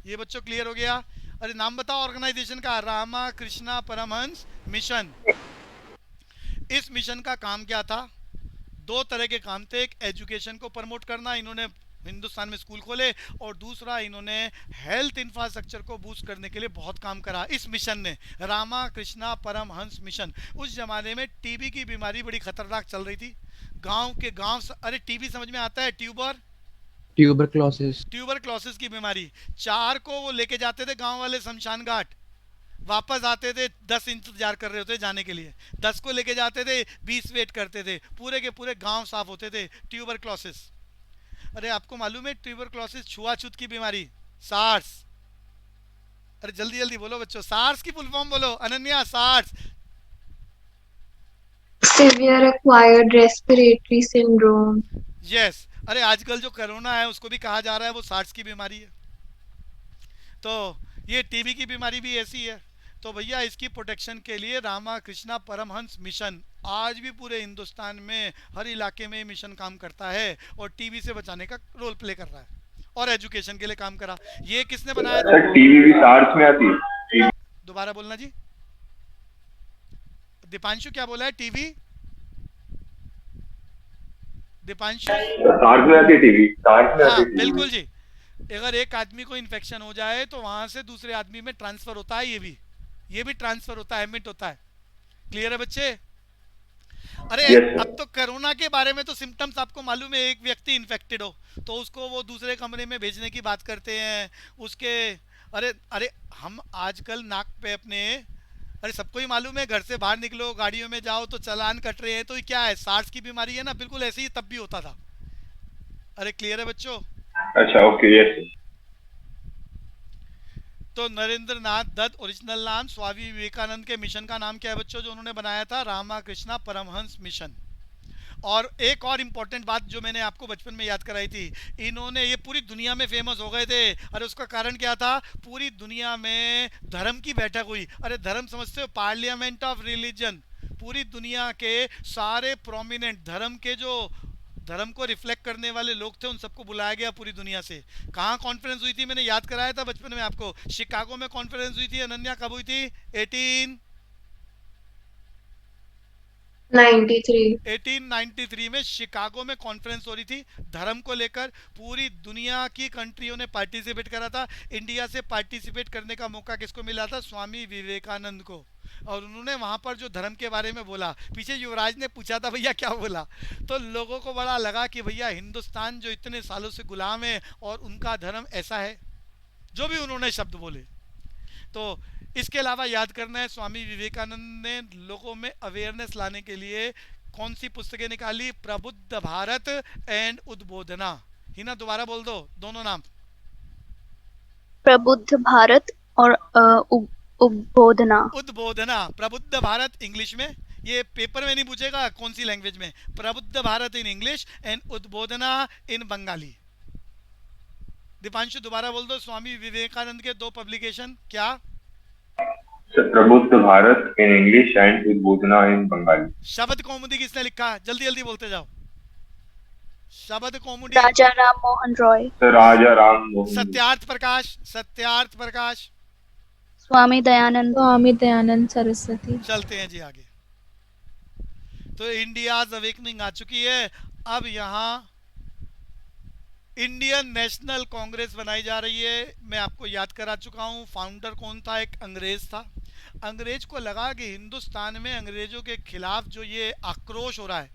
ये बच्चों क्लियर हो गया? अरे नाम बताओ ऑर्गेनाइजेशन का, रामा कृष्णा परमहंस मिशन। इस मिशन का काम क्या था? दो तरह के काम थे। एक एजुकेशन को प्रमोट करना, इन्होंने हिंदुस्तान में स्कूल खोले, और दूसरा इन्होंने हेल्थ इंफ्रास्ट्रक्चर को बूस्ट करने के लिए बहुत काम करा इस मिशन ने, रामा कृष्णा परमहंस मिशन। उस जमाने में टीबी की बीमारी बड़ी खतरनाक चल रही थी। गांव के गांव, अरे टीबी समझ में आता है? ट्यूबरक्लोसिस की बीमारी। 4 को वो लेके जाते थे गांव वाले शमशान घाट, वापस आते थे 10 इंतजार कर रहे होते जाने के लिए। 10 को लेके जाते थे, 20 वेट करते थे, पूरे के पूरे गांव साफ होते थे। ट्यूबरक्लोसिस। अरे आपको मालूम है ट्यूबरक्लोसिस छुआछूत की बीमारी, सार्स? अरे जल्दी जल्दी बोलो बच्चों, सार्स की फुल फॉर्म बोलो, Ananya, SARS. Severe acquired respiratory syndrome. Yes, अरे आजकल जो कोरोना है उसको भी कहा जा रहा है वो सार्स की बीमारी है। तो ये टीबी की बीमारी भी ऐसी है। तो भैया इसकी प्रोटेक्शन के लिए रामाकृष्णा परमहंस मिशन आज भी पूरे हिंदुस्तान में हर इलाके में मिशन काम करता है और टीबी से बचाने का रोल प्ले कर रहा है और एजुकेशन के लिए काम करा। ये किसने बनाया था? सर टीवी भी सार्स में आती है? दोबारा बोलना जी। दीपांशु क्या बोला है? टीवी? दीपांशु? सार्स में आती है टीवी, सार्स में हाँ आती है TV। बिल्कुल जी। अगर एक आदमी को इन्फेक्शन हो जाए तो वहां से दूसरे आदमी में ट्रांसफर होता है, ये भी ट्रांसफर होता है, एमिट होता है। क्लियर है बच्चे? अरे Yes, sir. अब तो कोरोना के बारे में तो सिम्टम्स आपको मालूम है, एक व्यक्ति इन्फेक्टेड हो तो उसको वो दूसरे कमरे में भेजने की बात करते हैं उसके। अरे अरे हम आजकल नाक पे अपने, अरे सबको ही मालूम है, घर से बाहर निकलो गाड़ियों में जाओ तो चालान कट रहे हैं, तो ये क्या है? सार्स की बीमारी है ना, बिल्कुल ऐसे ही तब भी होता था। अरे क्लियर है बच्चों? अच्छा ओके, यस। तो नरेंद्र नाथ दत्त ओरिजिनल नाम, स्वामी विवेकानंद के मिशन का नाम क्या है बच्चों जो उन्होंने बनाया था? रामाकृष्णा परमहंस मिशन। और एक और इम्पोर्टेंट बात जो मैंने आपको बचपन में याद कराई थी, इन्होंने, ये पूरी दुनिया में फेमस हो गए थे। अरे उसका कारण क्या था? पूरी दुनिया में धर्म की बैठक हुई। अरे धर्म समझते हो? Parliament of religion. पूरी दुनिया के सारे प्रोमिनेंट धर्म के जो धर्म को रिफ्लेक्ट करने वाले लोग थे उन सबको बुलाया गया पूरी दुनिया से। कहाँ कॉन्फ्रेंस हुई थी? मैंने याद कराया था बचपन में आपको, शिकागो में कॉन्फ्रेंस हुई थी। अनन्या कब हुई थी? 1893 में शिकागो में कॉन्फ्रेंस हो रही थी धर्म को लेकर। पूरी दुनिया की कंट्रियों ने पार्टिसिपेट करा था। इंडिया से पार्टिसिपेट करने का मौका किसको मिला था? स्वामी विवेकानंद को। और उन्होंने वहां पर जो धर्म के बारे में बोला, पीछे युवराज ने पूछा था भैया क्या बोला, तो लोगों को बड़ा लगा कि भैया हिंदुस्तान जो इतने सालों से गुलाम है और उनका धर्म ऐसा है, जो भी उन्होंने शब्द बोले। तो इसके अलावा याद करना है, स्वामी विवेकानंद ने लोगों में अवेयरनेस लाने के लिए कौन सी पुस्तकें निकाली? प्रबुद्ध भारत एंड उद्बोधना। हिना दोबारा बोल दो दोनों नाम। प्रबुद्ध भारत और उद्बोधना। उद्बोधना, प्रबुद्ध भारत इंग्लिश में, ये पेपर में नहीं पूछेगा कौन सी लैंग्वेज में। प्रबुद्ध भारत इन इंग्लिश एंड उद्बोधना इन बंगाली। दीपांशु दोबारा बोल दो स्वामी विवेकानंद के दो पब्लिकेशन क्या? प्रबुद्ध भारत इन इंग्लिश एंड उद्बोधना इन बंगाली। शब्द कौमुदी किसने लिखा? जल्दी जल्दी बोलते जाओ। शब्द कौमुदी राजा राम मोहन रॉय। राजा राम मोहन। सत्यार्थ प्रकाश, सत्यार्थ प्रकाश। स्वामी दयानंद। स्वामी दयानंद सरस्वती। चलते हैं जी आगे। तो इंडियाज अवेकनिंग आ चुकी है। अब यहाँ इंडियन नेशनल कांग्रेस बनाई जा रही है। मैं आपको याद करा चुका हूँ फाउंडर कौन था। एक अंग्रेज था। अंग्रेज को लगा कि हिंदुस्तान में अंग्रेजों के खिलाफ जो ये आक्रोश हो रहा है,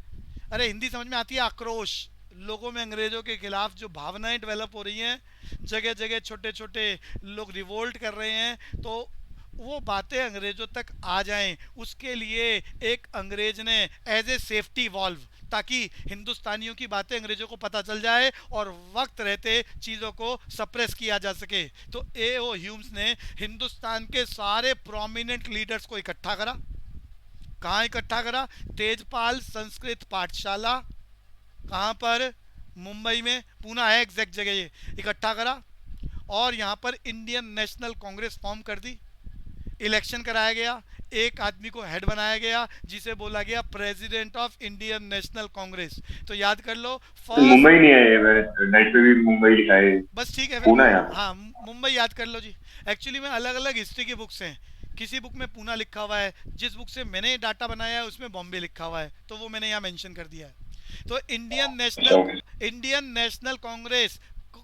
अरे हिंदी समझ में आती है? आक्रोश, लोगों में अंग्रेजों के खिलाफ जो भावनाएं डेवलप हो रही हैं, जगह जगह छोटे छोटे लोग रिवोल्ट कर रहे हैं, तो वो बातें अंग्रेजों तक आ जाएं, उसके लिए एक अंग्रेज ने एज ए सेफ्टी वॉल्व, ताकि हिंदुस्तानियों की बातें अंग्रेजों को पता चल जाए और वक्त रहते चीज़ों को सप्रेस किया जा सके, तो ए.ओ. ह्यूम्स ने हिंदुस्तान के सारे प्रोमिनेंट लीडर्स को इकट्ठा करा। कहाँ इकट्ठा करा? तेजपाल संस्कृत पाठशाला। कहाँ पर? मुंबई में। पूना है एग्जैक्ट जगह ये। इकट्ठा करा और यहाँ पर इंडियन नेशनल कांग्रेस फॉर्म कर दी। इलेक्शन कराया गया, एक आदमी को हेड बनाया गया जिसे बोला गया president of Indian National Congress. तो याद कर लो, मुंबई नहीं है, नेट पे भी मुंबई लिखा है। बस ठीक है पूना है। हाँ मुंबई याद कर लो जी। एक्चुअली में अलग अलग हिस्ट्री की बुक्स हैं, किसी बुक में पूना लिखा हुआ है, जिस बुक से मैंने डाटा बनाया है उसमें बॉम्बे लिखा हुआ है, तो वो मैंने यहाँ मेंशन कर दिया है। तो इंडियन नेशनल कांग्रेस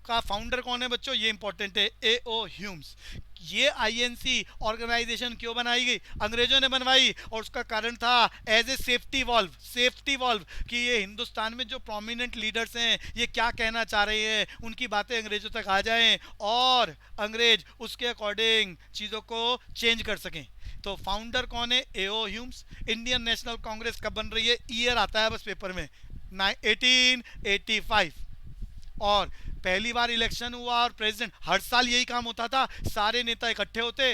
का फाउंडर कौन है बच्चों? ये इंपॉर्टेंट है, ए.ओ. ह्यूम्स। ये आईएनसी ऑर्गेनाइजेशन क्यों बनाई गई? अंग्रेजों ने बनवाई और उसका कारण था एज ए सेफ्टी वॉल्व, कि ये हिंदुस्तान में जो प्रोमिनेंट लीडर्स हैं ये क्या कहना चाह रहे हैं, उनकी बातें अंग्रेजों तक आ जाएं और अंग्रेज उसके अकॉर्डिंग चीज़ों को चेंज कर सकें। तो फाउंडर कौन है? A.O.. Hume's. Indian National Congress कब बन रही है? ईयर आता है बस पेपर में, 1885। और पहली बार इलेक्शन हुआ और प्रेसिडेंट, हर साल यही काम होता था, सारे नेता इकट्ठे होते,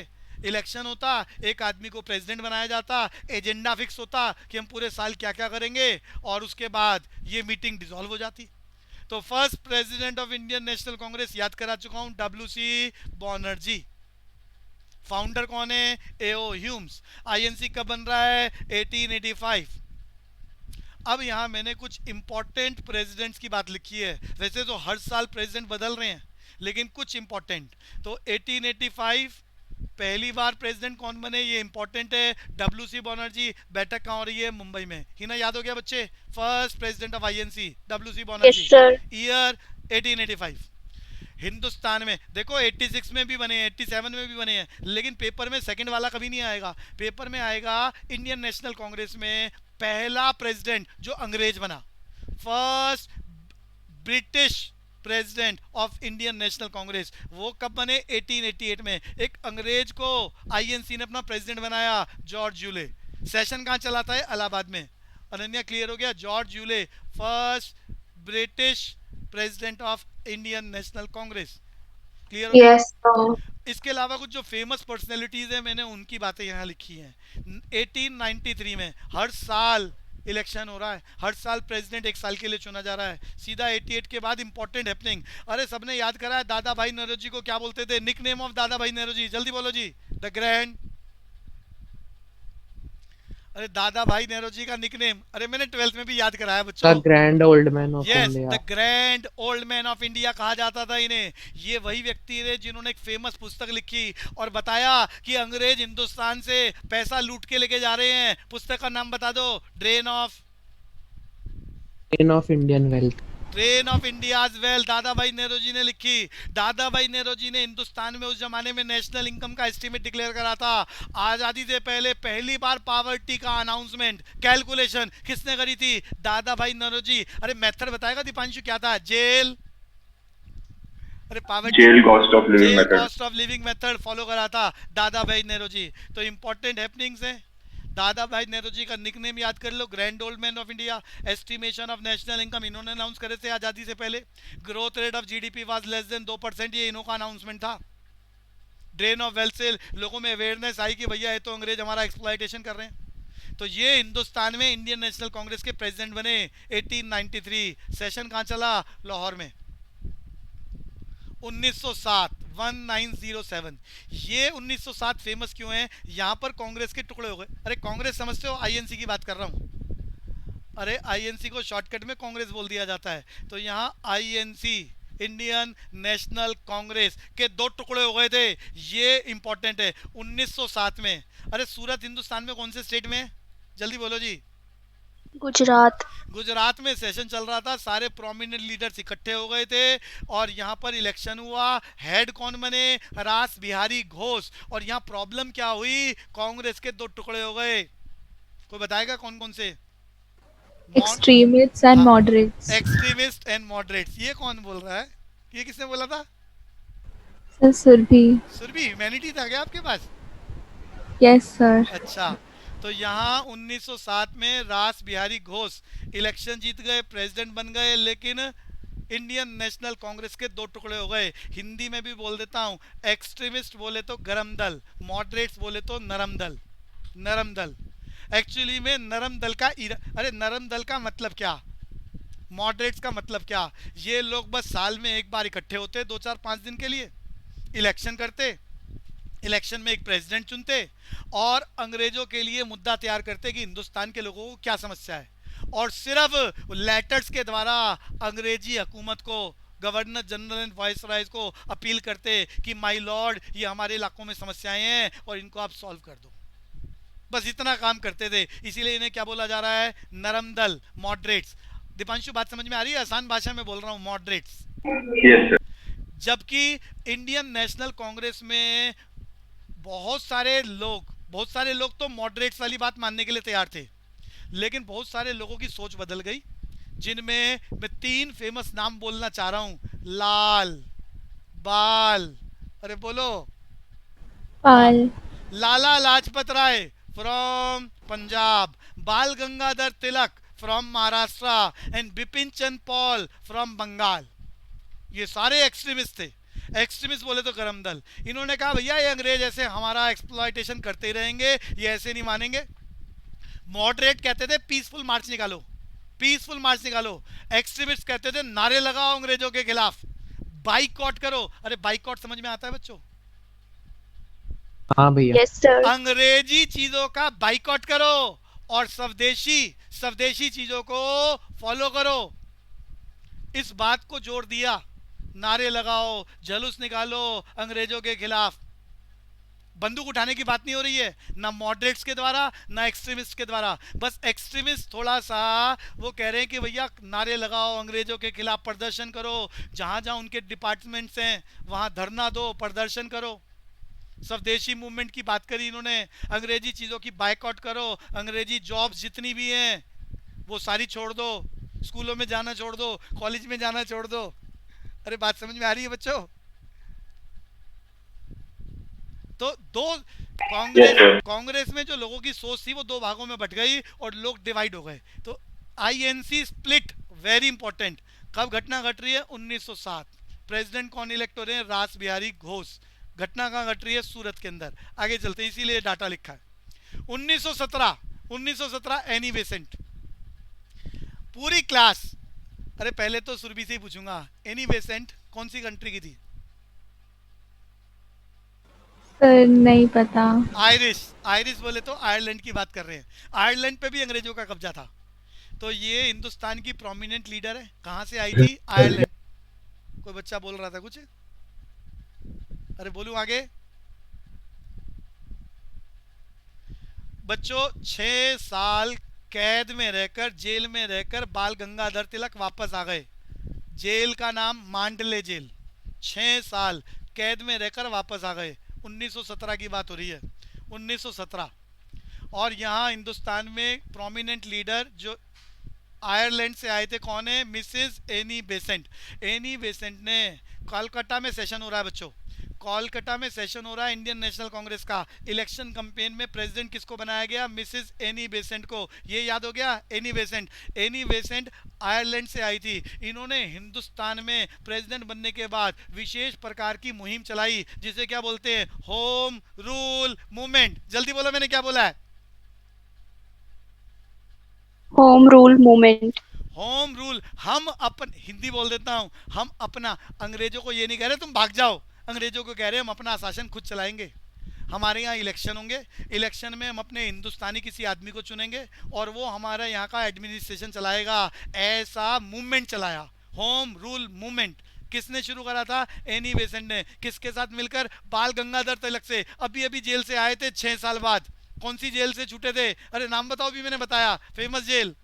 इलेक्शन होता, एक आदमी को प्रेसिडेंट बनाया जाता, एजेंडा फिक्स होता कि हम पूरे साल क्या क्या करेंगे, और उसके बाद ये मीटिंग डिसॉल्व हो जाती। तो first president of Indian National Congress याद करा चुका हूं, WC बनर्जी। फाउंडर कौन है? एओ ह्यूम्स। आईएनसी कब बन रहा है? 1885। अब यहाँ मैंने कुछ इंपॉर्टेंट प्रेसिडेंट्स की बात लिखी है, वैसे तो हर साल प्रेसिडेंट बदल रहे हैं, लेकिन कुछ इंपॉर्टेंट। तो 1885 पहली बार प्रेसिडेंट कौन बने, ये इंपॉर्टेंट है, WC बनर्जी। बैठक कहाँ हो रही है? मुंबई में। हिना याद हो गया बच्चे? First president of INC WC Banerjee. Yes, sir. Year 1885। Hindustan में देखो 86 में भी बने हैं, 87 में भी बने हैं, लेकिन पेपर में सेकंड वाला कभी नहीं आएगा। पेपर में आएगा इंडियन नेशनल कांग्रेस में पहला प्रेसिडेंट जो अंग्रेज बना, first British president of Indian National Congress, वो कब बने? 1888 में। एक अंग्रेज को आईएनसी ने अपना प्रेसिडेंट बनाया, जॉर्ज यूले। सेशन कहाँ चला था? इलाहाबाद में। अनन्या क्लियर हो गया? George Yule first British president of Indian National Congress. Clear हो गया? Yes, sir. इसके अलावा कुछ जो फेमस पर्सनैलिटीज है, मैंने उनकी बातें यहाँ लिखी हैं। 1893 में हर साल इलेक्शन हो रहा है, हर साल प्रेसिडेंट एक साल के लिए चुना जा रहा है, सीधा 88 के बाद इंपॉर्टेंट हैपनिंग। अरे सबने याद करा है दादा भाई नौरोजी को क्या बोलते थे? निक नेम ऑफ दादा भाई नौरोजी, जल्दी बोलो जी। द ग्रैंड, अरे दादा भाई नेहरू का निकनेम, अरे मैंने 12th में भी याद कराया बच्चों। The grand old man of yes, India. The grand old man of India कहा जाता था इन्हें। ये वही व्यक्ति थे जिन्होंने एक फेमस पुस्तक लिखी और बताया कि अंग्रेज हिंदुस्तान से पैसा लूट के लेके जा रहे हैं। पुस्तक का नाम बता दो। Drain of Indian wealth. Train of India's wealth दादा भाई नेहरू जी ने लिखी। दादा भाई नेहरू जी ने हिंदुस्तान में उस जमाने में नेशनल इनकम का एस्टीमेट डिक्लेयर करा था। आजादी से पहले पहली बार पावर्टी का अनाउंसमेंट, कैलकुलेशन किसने करी थी? दादा भाई नेहरू जी। अरे मेथड बताएगा दीपांशु क्या था? जेल, अरे पावर्टी, जेल cost of living method, cost of living method follow करा था दादा भाई नेहरू जी। तो इंपॉर्टेंट हैपनिंग्स है। दादा भाई नेहरू जी का निकनेम याद कर लो, grand old man of India. Estimation of national income इन्होंने अनाउंस करे थे आजादी से पहले। Growth rate of GDP was less than 2%, ये इन्हों का अनाउंसमेंट था। ड्रेन ऑफ वेल्थ से लोगों में अवेयरनेस आई कि भैया ये तो अंग्रेज हमारा एक्सप्लॉयटेशन कर रहे हैं। तो ये हिंदुस्तान में इंडियन नेशनल कांग्रेस के प्रेसिडेंट बने 1893। सेशन कहाँ चला? लाहौर में। 1907 1907। ये 1907 फेमस क्यों है? यहाँ पर कांग्रेस के टुकड़े हो गए। अरे कांग्रेस समझते हो? आईएनसी की बात कर रहा हूँ। अरे आईएनसी को शॉर्टकट में कांग्रेस बोल दिया जाता है। तो यहाँ आईएनसी इंडियन नेशनल कांग्रेस के दो टुकड़े हो गए थे, ये इंपॉर्टेंट है 1907 में। अरे सूरत हिंदुस्तान में कौन से स्टेट में? जल्दी बोलो जी। गुजरात। गुजरात में सेशन चल रहा था, सारे प्रोमिनेंट लीडर्स इकट्ठे हो गए थे और यहाँ पर इलेक्शन हुआ। हेड कौन बने? रास बिहारी घोष। और यहाँ प्रॉब्लम क्या हुई? कांग्रेस के दो टुकड़े हो गए। कोई बताएगा कौन कौन से? Extremists and moderates. Extremist and moderates. ये कौन बोल रहा है? ये किसने बोला था? सर सुरभि। सुरभि ह्यूमैनिटी था क्या आपके पास? Yes sir. अच्छा, तो यहाँ 1907 में रास बिहारी घोष इलेक्शन जीत गए, प्रेसिडेंट बन गए, लेकिन इंडियन नेशनल कांग्रेस के दो टुकड़े हो गए। हिंदी में भी बोल देता हूँ, एक्सट्रीमिस्ट बोले तो गरम दल, मॉडरेट्स बोले तो नरम दल। नरम दल एक्चुअली में नरम दल का अरे नरम दल का मतलब क्या, मॉडरेट्स का मतलब क्या? ये लोग बस साल में एक बार इकट्ठे होते 2-4-5 दिन के लिए, इलेक्शन करते, इलेक्शन में एक प्रेसिडेंट चुनते और अंग्रेजों के लिए मुद्दा तैयार करते कि हिंदुस्तान के लोगों को क्या समस्या है, और सिर्फ लेटर्स के द्वारा अंग्रेजी हुकूमत को, गवर्नर जनरल एंड वाइसरायज को अपील करते कि माय लॉर्ड ये हमारे इलाकों में समस्याएं हैं और इनको आप सॉल्व कर दो। बस इतना काम करते थे, इसीलिए इन्हें क्या बोला जा रहा है? नरम दल, मॉडरेट्स। दीपांशु बात समझ में आ रही है? आसान भाषा में बोल रहा हूँ, मॉडरेट्स। Yes sir. जबकि इंडियन नेशनल कांग्रेस में बहुत सारे लोग तो मॉडरेट्स वाली बात मानने के लिए तैयार थे, लेकिन बहुत सारे लोगों की सोच बदल गई, जिनमें मैं 3 फेमस नाम बोलना चाह रहा हूं। लाल, बाल, अरे बोलो, Pal. Lala Lajpat Rai from Punjab, Bal Gangadhar Tilak from Maharashtra and Bipin Chandra Pal from Bengal. ये सारे एक्सट्रीमिस्ट थे। एक्सट्रीमिस्ट बोले तो करम दल। इन्होंने कहा भैया ये अंग्रेज ऐसे हमारा एक्सप्लॉयटेशन करते ही रहेंगे, ये ऐसे नहीं मानेंगे। मॉडरेट कहते थे पीसफुल मार्च निकालो, पीसफुल मार्च निकालो। एक्सट्रीमिस्ट कहते थे नारे लगाओ अंग्रेजों के खिलाफ, बाइकआउट करो। अरे बाइकआउट समझ में आता है बच्चों? हाँ भैया। Yes sir. अंग्रेजी चीजों का बाइकआउट करो और स्वदेशी स्वदेशी चीजों को फॉलो करो। इस बात को जोर दिया, नारे लगाओ, जुलूस निकालो अंग्रेजों के खिलाफ। बंदूक उठाने की बात नहीं हो रही है, ना मॉडरेट्स के द्वारा ना एक्सट्रीमिस्ट के द्वारा। बस एक्सट्रीमिस्ट थोड़ा सा वो कह रहे हैं कि भैया नारे लगाओ अंग्रेजों के खिलाफ, प्रदर्शन करो, जहां जहां उनके डिपार्टमेंट्स हैं वहां धरना दो, प्रदर्शन करो। स्वदेशी मूवमेंट की बात करी इन्होंने, अंग्रेजी चीज़ों की बाइकआउट करो, अंग्रेजी जॉब्स जितनी भी हैं वो सारी छोड़ दो, स्कूलों में जाना छोड़ दो, कॉलेज में जाना छोड़ दो। अरे बात समझ में आ रही है बच्चों? तो दो कांग्रेस में जो लोगों की सोच थी वो दो भागों में बट गई और लोग डिवाइड हो गए। तो आईएनसी स्प्लिट वेरी इंपॉर्टेंट। कब घटना घट रही है? 1907। प्रेसिडेंट कौन इलेक्ट हो रहे हैं? रास बिहारी घोष। घटना कहाँ घट रही है? सूरत के अंदर। आगे चलते हैं, इसीलिए डाटा लिखा है। 1917 एनी बेसेंट। पूरी क्लास, अरे पहले तो सुरभि से ही पूछूंगा, एनी बेसेंट कौन सी कंट्री की थी? सर नहीं पता। आयरिश। आयरिश बोले तो आयरलैंड की बात कर रहे हैं। आयरलैंड पे भी अंग्रेजों का कब्जा था। तो ये हिंदुस्तान की प्रोमिनेंट लीडर है। कहां से आई थी? आयरलैंड। कोई बच्चा बोल रहा था कुछ? अरे बोलूं आगे? बच्चों 6 साल कैद में रहकर, जेल में रहकर बाल गंगाधर तिलक वापस आ गए। जेल का नाम मांडले जेल। 6 साल कैद में रहकर वापस आ गए। 1917 की बात हो रही है, 1917। और यहाँ हिंदुस्तान में प्रोमिनेंट लीडर जो आयरलैंड से आए थे कौन है? Mrs Annie Besant. Any Besant ने, कोलकाता में सेशन हो रहा है बच्चों, कोलकाता में सेशन हो रहा है इंडियन नेशनल कांग्रेस का। इलेक्शन कैंपेन में प्रेसिडेंट किसको बनाया गया? मिसेस एनी बेसेंट को। ये याद हो गया? Annie Besant. Annie Besant Ireland से आई थी। इन्होंने हिंदुस्तान में प्रेसिडेंट बनने के बाद विशेष प्रकार की मुहिम चलाई जिसे क्या बोलते हैं? Home rule movement. जल्दी बोलो, मैंने क्या बोला है? Home rule movement. Home rule. हम अपन, हिंदी बोल देता हूं, हम अपना, अंग्रेजों को ये नहीं कह रहे तुम भाग जाओ, अंग्रेजों को कह रहे हैं हम अपना शासन खुद चलाएंगे। हमारे यहाँ इलेक्शन होंगे, इलेक्शन में हम अपने हिंदुस्तानी किसी आदमी को चुनेंगे और वो हमारा यहाँ का एडमिनिस्ट्रेशन चलाएगा। ऐसा मूवमेंट चलाया, होम रूल मूवमेंट। किसने शुरू करा था? एनी बेसेंट ने। किसके साथ मिलकर? बाल गंगाधर तिलक से। अभी अभी जेल से आए थे 6 साल बाद। कौन सी जेल से छूटे थे? अरे नाम बताओ, भी मैंने बताया, फेमस जेल।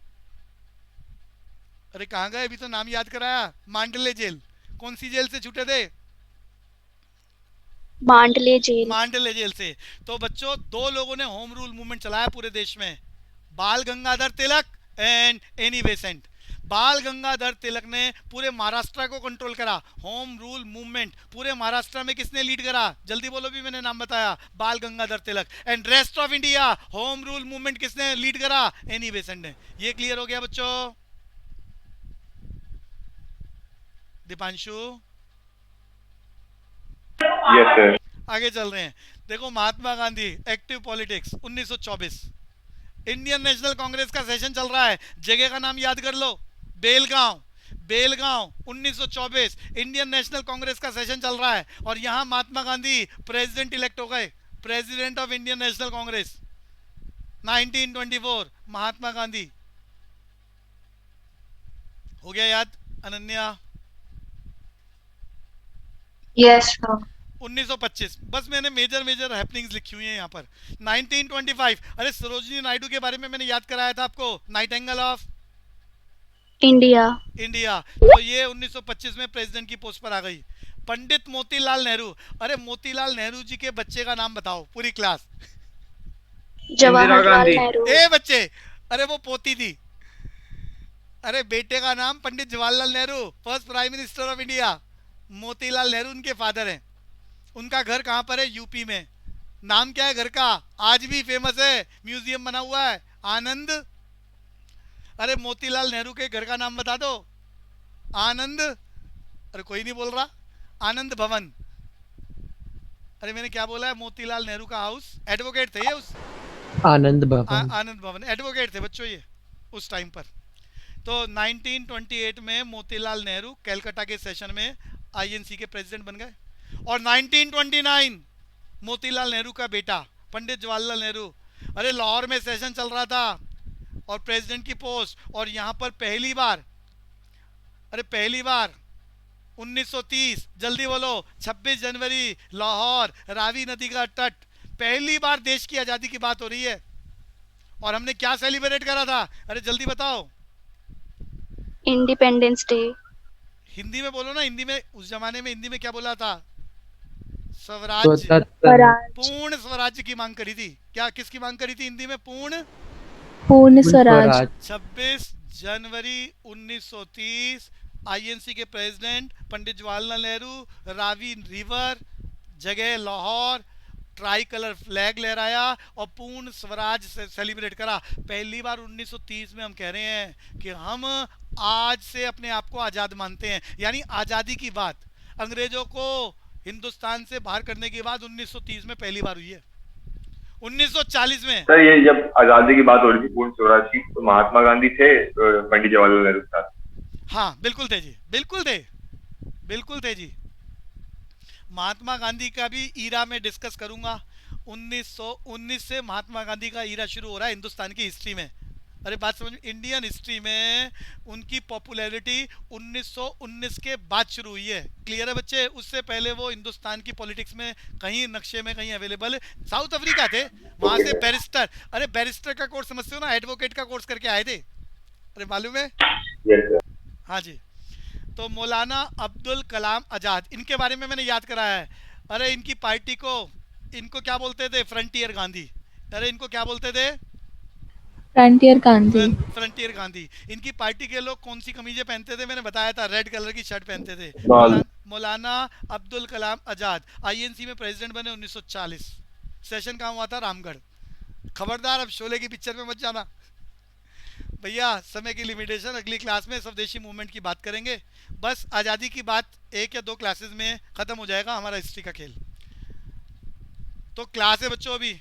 अरे कहाँ गए? अभी तो नाम याद कराया, मांडले जेल। कौन सी जेल से छूटे थे? मांडले जेल। मांडले जेल से। तो बच्चों दो लोगों ने होम रूल मूवमेंट चलाया पूरे देश में, बाल Gangadhar Tilak and Annie Besant. बाल गंगाधर तिलक ने पूरे महाराष्ट्र को कंट्रोल करा। होम रूल मूवमेंट पूरे महाराष्ट्र में किसने लीड करा? जल्दी बोलो, भी मैंने नाम बताया, Bal Gangadhar Tilak. And rest of India home rule movement किसने लीड करा? एनी बेसेंट ने। ये क्लियर हो गया बच्चों? दीपांशु? Yes sir. आगे चल रहे हैं। देखो महात्मा गांधी, एक्टिव पॉलिटिक्स 1924। इंडियन नेशनल कांग्रेस का सेशन चल रहा है, जगह का नाम याद कर लो, बेलगांव। बेलगांव 1924 इंडियन नेशनल कांग्रेस का सेशन चल रहा है और यहां महात्मा गांधी प्रेसिडेंट इलेक्ट हो गए, president of Indian National Congress 1924। Mahatma Gandhi हो गया याद? अनन्या? Yes, sir. 1925। बस मैंने मेजर मेजर हैपनिंग्स लिखी हुई हैं यहाँ पर। 1925, अरे सरोजिनी नायडू के बारे में मैंने याद कराया था आपको, नाइटिंगेल ऑफ इंडिया। इंडिया। तो ये 1925 में प्रेसिडेंट की पोस्ट पर आ गई। पंडित मोतीलाल नेहरू। अरे मोतीलाल नेहरू जी के बच्चे का नाम बताओ, पूरी क्लास। जवाहरलाल गांधी। नेहरू। ए बच्चे, अरे वो पोती थी। अरे बेटे का नाम Pandit Jawaharlal Nehru, first prime minister of India. Motilal Nehru उनके फादर हैं। उनका घर कहाँ पर है? यूपी में। नाम क्या है घर का? आज भी फेमस है, म्यूजियम बना हुआ है, आनंद। अरे मोतीलाल नेहरू के घर का नाम बता दो। आनंद अरे कोई नहीं बोल रहा। आनंद भवन, अरे मैंने क्या बोला है, मोतीलाल नेहरू का हाउस, एडवोकेट थे ये उस आनंद भवन। आनंद भवन एडवोकेट थे बच्चों ये उस टाइम पर। तो 1928 में मोतीलाल नेहरू कलकत्ता के सेशन में आईएनसी के प्रेसिडेंट बन गए। और 1929 मोतीलाल नेहरू का बेटा पंडित जवाहरलाल नेहरू, अरे लाहौर में सेशन चल रहा था और प्रेसिडेंट की पोस्ट, और यहाँ पर पहली बार 1930, जल्दी बोलो, 26 जनवरी, लाहौर, रावी नदी का तट, पहली बार देश की आज़ादी की बात हो रही है। और हमने क्या सेलिब्रेट करा था, अरे जल्दी बताओ। Independence day. हिंदी में बोलो ना, हिंदी में, उस जमाने में हिंदी में क्या बोला था, स्वराज, स्वतंत्र पूर्ण स्वराज्य की मांग करी थी। क्या, किसकी मांग करी थी हिंदी में, पूर्ण स्वराज। 26 जनवरी 1930 आईएनसी के प्रेसिडेंट पंडित जवाहरलाल नेहरू रावी रिवर जगह लाहौर ट्राई कलर फ्लैग लहराया और पूर्ण स्वराज से सेलिब्रेट करा। पहली बार 1930 में हम कह रहे हैं कि हम आज से अपने आप को आज़ाद मानते हैं, यानी आज़ादी की बात अंग्रेजों को हिंदुस्तान से बाहर करने के बाद 1930 में पहली बार हुई है। 1940 में सर ये जब आजादी की बात हो रही थी पूर्ण स्वराज की, तो महात्मा गांधी थे पंडित जवाहरलाल नेहरू के साथ? हाँ बिल्कुल थे जी, बिल्कुल थे जी। महात्मा गांधी का भी ईरा में डिस्कस करूंगा। 1919 से महात्मा गांधी का ईरा शुरू हो रहा है हिंदुस्तान की हिस्ट्री में। अरे बात समझ, इंडियन हिस्ट्री में उनकी पॉपुलैरिटी 1919 के बाद शुरू हुई है। क्लियर है बच्चे? उससे पहले वो हिंदुस्तान की पॉलिटिक्स में कहीं नक्शे में कहीं अवेलेबल, साउथ अफ्रीका थे, वहां से बैरिस्टर, अरे बैरिस्टर का कोर्स समझते हो ना, एडवोकेट का कोर्स करके आए थे, अरे मालूम है? हाँ जी। तो मौलाना अब्दुल कलाम आज़ाद, इनके बारे में मैंने याद कराया है। अरे इनकी पार्टी को, इनको क्या बोलते थे, फ्रंटियर गांधी। अरे इनको क्या बोलते थे, फ्रंटियर गांधी। फ्रंटियर गांधी। इनकी पार्टी के लोग कौन सी कमीजें पहनते थे, मैंने बताया था, रेड कलर की शर्ट पहनते थे। मौलाना अब्दुल कलाम आज़ाद आईएनसी में प्रेसिडेंट बने 1940। सेशन कहाँ हुआ था, रामगढ़। खबरदार अब शोले की पिक्चर में मत जाना भैया, समय की लिमिटेशन, अगली क्लास में स्वदेशी मूवमेंट की बात करेंगे। बस आज़ादी की बात 1 या 2 क्लासेस में ख़त्म हो जाएगा हमारा हिस्ट्री का खेल। तो क्लास है बच्चों अभी